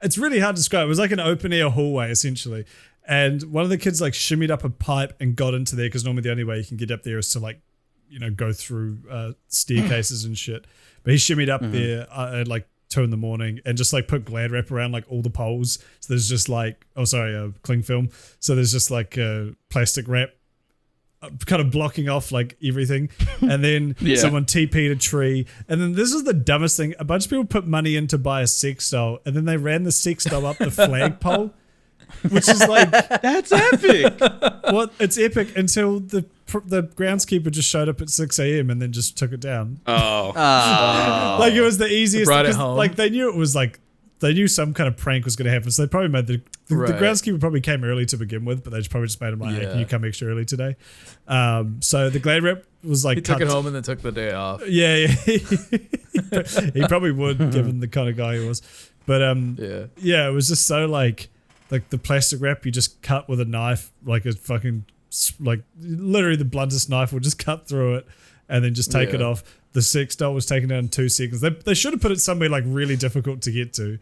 It's really hard to describe. It was like an open air hallway essentially, and one of the kids like shimmied up a pipe and got into there because normally the only way you can get up there is to like, go through staircases and shit. But he shimmied up there at like 2 a.m. and just like put Glad wrap around like all the poles. So there's just like, cling film. So there's just like plastic wrap kind of blocking off like everything. And then someone TP'd a tree. And then this is the dumbest thing. A bunch of people put money in to buy a sex doll, and then they ran the sex doll up the flagpole, which is like,
That's epic.
well, it's epic until the groundskeeper just showed up at 6 a.m. and then just took it down. Like it was the easiest.
Brought it home.
Like they knew it was like, they knew some kind of prank was going to happen, so they probably made the groundskeeper probably came early to begin with, but they probably just made him like, hey, can you come extra early today? So the Glad wrap was like,
he took it home and then took the day off.
Yeah. He probably would, given the kind of guy he was. But it was just so like the plastic wrap you just cut with a knife, like a fucking like literally the bluntest knife would just cut through it and then just take it off. The sex doll was taken down in 2 seconds. They should have put it somewhere like really difficult to get to.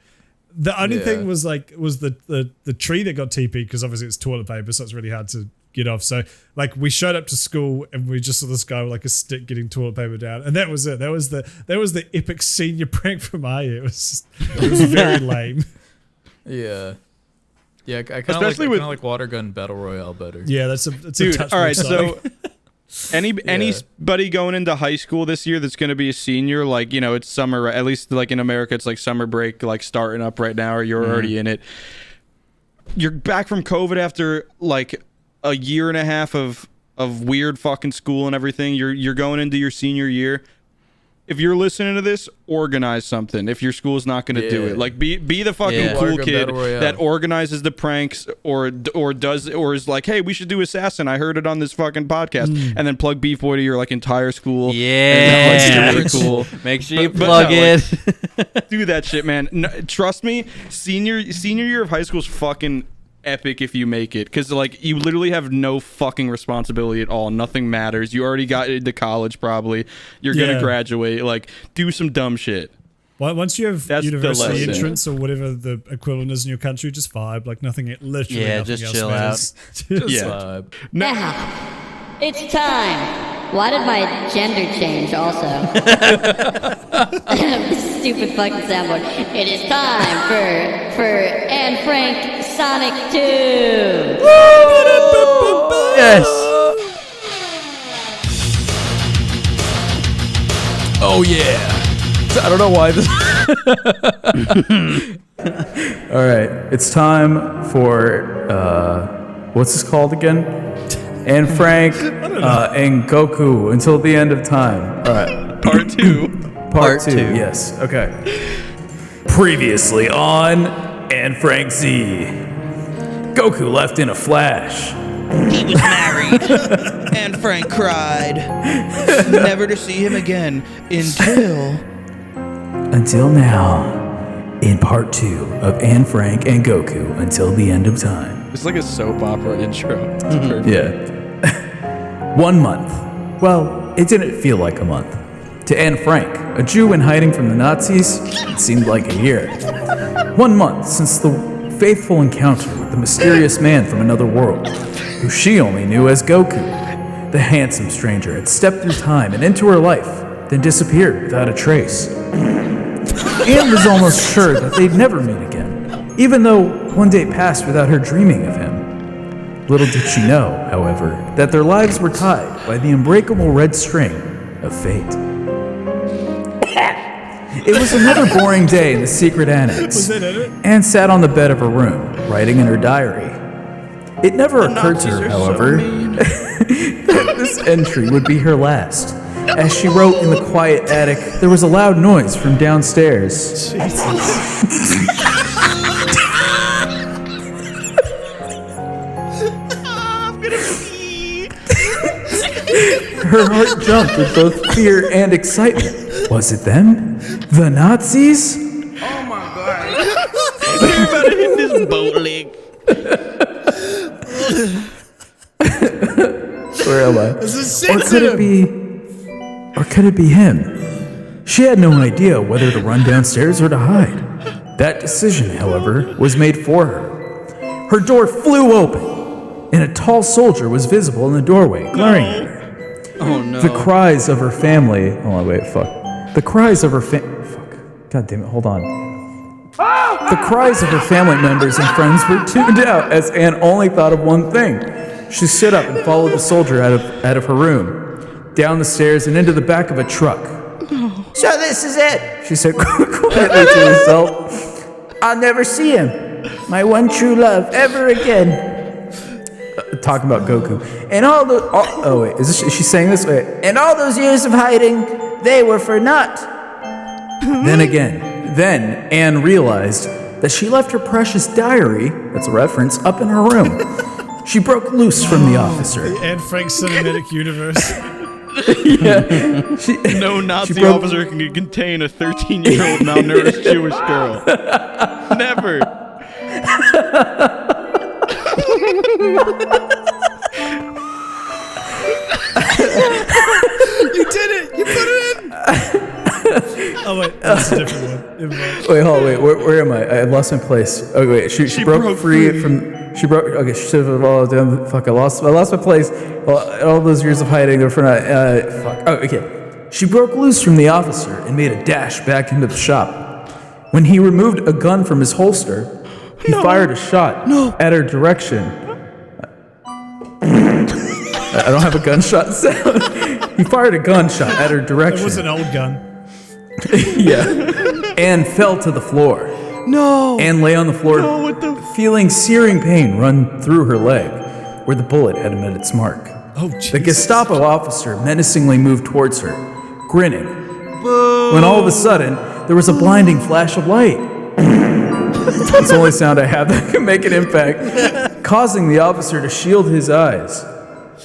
The only thing was the tree that got TP'd, because obviously it's toilet paper, so it's really hard to get off. So like we showed up to school and we just saw this guy with like a stick getting toilet paper down, and that was it. That was the epic senior prank from our year. It was very lame.
Yeah. Yeah, I kind of like water gun battle royale better.
Yeah, that's a
dude. All right, so anybody going into high school this year that's going to be a senior, like, it's summer, at least like in America, it's like summer break, like starting up right now, or you're already in it. You're back from COVID after like a year and a half of weird fucking school and everything. You're going into your senior year. If you're listening to this, organize something. If your school's not going to do it, like be the fucking cool kid that organizes the pranks, or is like, hey, we should do Assassin. I heard it on this fucking podcast, and then plug Beefboy to your like entire school.
Yeah,
really cool.
Make sure you plug it.
Like, do that shit, man. No, trust me, senior year of high school is fucking epic if you make it, because like you literally have no fucking responsibility at all. Nothing matters. You already got into college, probably. You're gonna graduate. Like, do some dumb shit.
Well, once you have university entrance or whatever the equivalent is in your country, just vibe. Like nothing, literally nothing
just
else
chill
matters.
out.
Just vibe.
Now, it's time. Why did my gender change also? Stupid fucking soundboard. It is time for Anne Frank Sonic 2.
Yes.
Oh yeah. I don't know why this.
All right, it's time for what's this called again? Anne Frank and Goku until the end of time. All right,
part two.
Part two. Yes. Okay. Previously on Anne Frank Z. Goku left in a flash.
He was married. Anne Frank cried, never to see him again
until now, in part 2 of Anne Frank and Goku until the end of time.
It's like a soap opera intro. It's perfect.
Yeah. 1 month. Well, it didn't feel like a month. To Anne Frank, a Jew in hiding from the Nazis, it seemed like a year. 1 month since the faithful encounter with the mysterious man from another world, who she only knew as Goku. The handsome stranger had stepped through time and into her life, then disappeared without a trace. Anne was almost sure that they'd never meet again, even though one day passed without her dreaming of him. Little did she know, however, that their lives were tied by the unbreakable red string of fate. It was another boring day in the secret annex. Anne sat on the bed of her room, writing in her diary. It never occurred to her, however, that this entry would be her last. As she wrote in the quiet attic, there was a loud noise from downstairs. Her heart jumped with both fear and excitement. Was it them? The Nazis?
Oh my god. You're about to hit this boat leg.
Where am I?
Or
could it be him? She had no idea whether to run downstairs or to hide. That decision, however, was made for her. Her door flew open, and a tall soldier was visible in the doorway, glaring at her.
Oh no.
The cries of her family... Oh, wait, fuck. The cries of her fuck. God damn it, hold on. The cries of her family members and friends were tuned out as Anne only thought of one thing. She stood up and followed the soldier out of her room, down the stairs and into the back of a truck.
So this is it.
She said quietly to herself,
I'll never see him. My one true love ever again.
Talking about Goku. And all the... Oh, wait. Is she saying this? Wait.
And all those years of hiding, they were for naught.
Then Anne realized that she left her precious diary, that's a reference, up in her room. She broke loose from the officer.
The Anne Frank cinematic universe.
No Nazi officer can contain a 13-year-old malnourished Jewish girl. Never.
You did it! You put it in! Oh wait, that's a different one.
Wait, hold on, wait, where am I? I lost my place. Okay, wait, she broke free from... She broke... Okay, she should have all down... Fuck, I lost my place. Well, all those years of hiding, they were for not... Fuck. Oh, okay. She broke loose from the officer and made a dash back into the shop. When he removed a gun from his holster, he fired a shot at her direction. I don't have a gunshot sound. He fired a gunshot at her direction.
It was an old gun.
Yeah. Anne fell to the floor.
No.
Anne lay on the floor, feeling searing pain run through her leg, where the bullet had met its mark.
Oh, Jesus.
The Gestapo officer menacingly moved towards her, grinning. When all of a sudden, there was a blinding flash of light. That's the only sound I have that can make an impact, causing the officer to shield his eyes.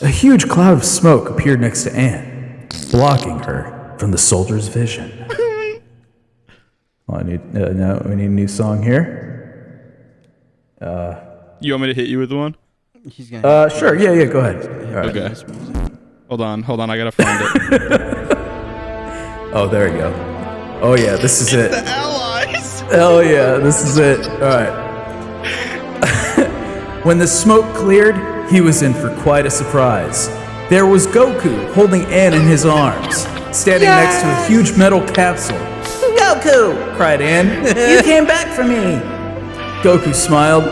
A huge cloud of smoke appeared next to Anne, blocking her from the soldier's vision. Oh, we need a new song here.
You want me to hit you with one?
He's gonna.
Sure. Yeah. Go ahead. All right.
Okay. Hold on. I gotta find it.
Oh, there you go. Oh yeah, this is it.
The Allies.
Oh yeah, this is it. All right. When the smoke cleared, he was in for quite a surprise. There was Goku holding Anne in his arms, standing next to a huge metal capsule.
Goku!
Cried Anne.
You came back for me.
Goku smiled.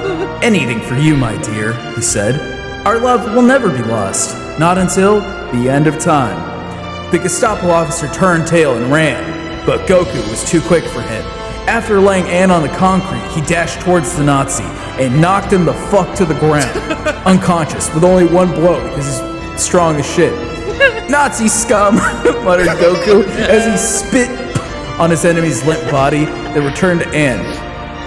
Anything for you, my dear, he said. Our love will never be lost, not until the end of time. The Gestapo officer turned tail and ran, but Goku was too quick for him. After laying Anne on the concrete, he dashed towards the Nazi and knocked him the fuck to the ground, unconscious, with only one blow because he's strong as shit. Nazi scum, muttered Goku as he spit on his enemy's limp body that returned to Anne.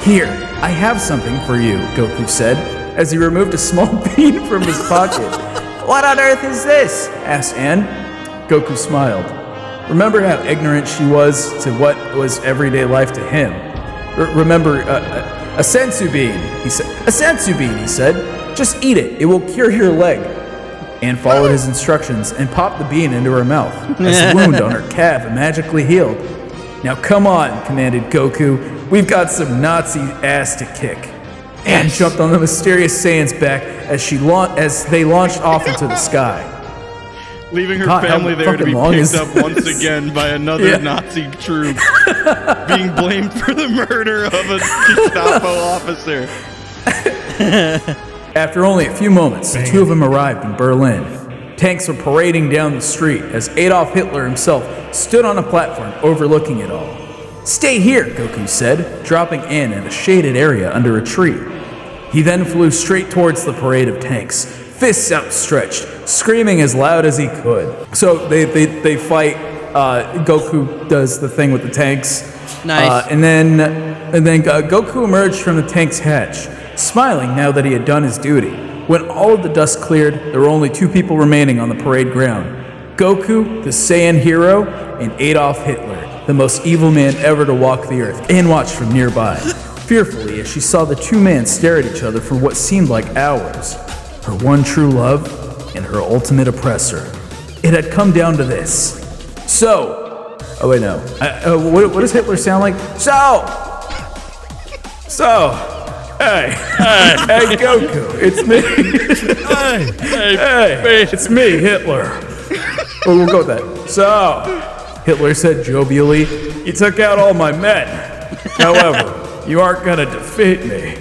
Here, I have something for you, Goku said, as he removed a small bean from his pocket. What on earth is this? Asked Anne. Goku smiled. Remember how ignorant she was to what was everyday life to him. Remember, a senzu bean, he said. A senzu bean, he said. Just eat it. It will cure your leg. Anne followed his instructions and popped the bean into her mouth as the wound on her calf magically healed. Now come on, commanded Goku. We've got some Nazi ass to kick. Anne jumped on the mysterious Saiyan's back as they launched off into the sky.
Leaving her
God,
family
how
there to be
fucking long
picked
is
up once again by another Nazi troop, being blamed for the murder of a Gestapo officer.
After only a few moments, the two of them arrived in Berlin. Tanks were parading down the street as Adolf Hitler himself stood on a platform overlooking it all. Stay here, Goku said, dropping Anne in a shaded area under a tree. He then flew straight towards the parade of tanks, fists outstretched, screaming as loud as he could. So they fight. Goku does the thing with the tanks.
Nice.
And then Goku emerged from the tank's hatch, smiling now that he had done his duty. When all of the dust cleared, there were only two people remaining on the parade ground. Goku, the Saiyan hero, and Adolf Hitler, the most evil man ever to walk the earth. Anne watched from nearby, fearfully as she saw the two men stare at each other for what seemed like hours. Her one true love and her ultimate oppressor. It had come down to this. So, Oh wait, no. What does Hitler sound like? Hey, Goku, it's me. Hey, it's me, Hitler. We'll go with that. So, Hitler said jovially, "You took out all my men. However, you aren't gonna defeat me."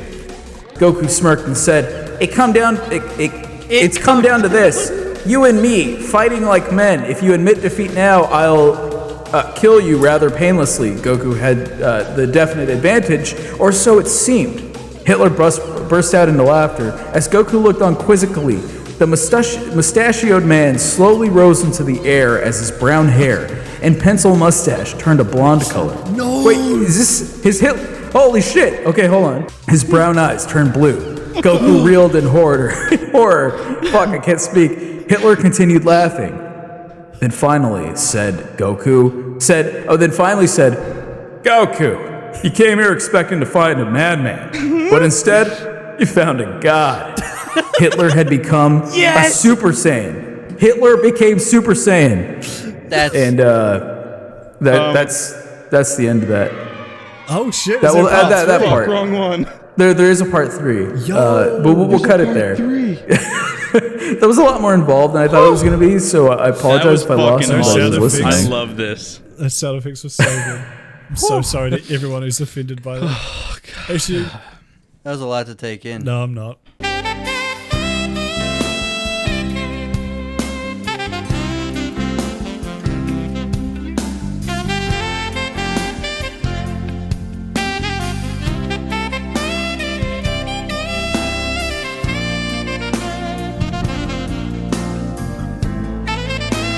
Goku smirked and said, "It's come down to this. You and me, fighting like men. If you admit defeat now, I'll kill you rather painlessly." Goku had the definite advantage, or so it seemed. Hitler burst out into laughter. As Goku looked on quizzically, the mustachioed man slowly rose into the air as his brown hair and pencil mustache turned a blonde color.
No!
Wait, is this his Hitler? Holy shit! Okay, hold on. His brown eyes turned blue. Goku reeled in horror. Fuck, I can't speak. Hitler continued laughing. Then finally said, Goku, you came here expecting to find a madman, but instead, you found a god. Hitler had become a Super Saiyan. Hitler became Super Saiyan. That's the end of that.
Oh shit!
That will add that part.
Wrong one.
There is a part 3. But we'll cut it there. That was a lot more involved than I thought it was going to be, so I apologize if I lost somebody who was listening.
I love this.
That sound effects was so good. I'm so sorry to everyone who's offended by that. Oh, God. Actually,
that was a lot to take in.
No, I'm not.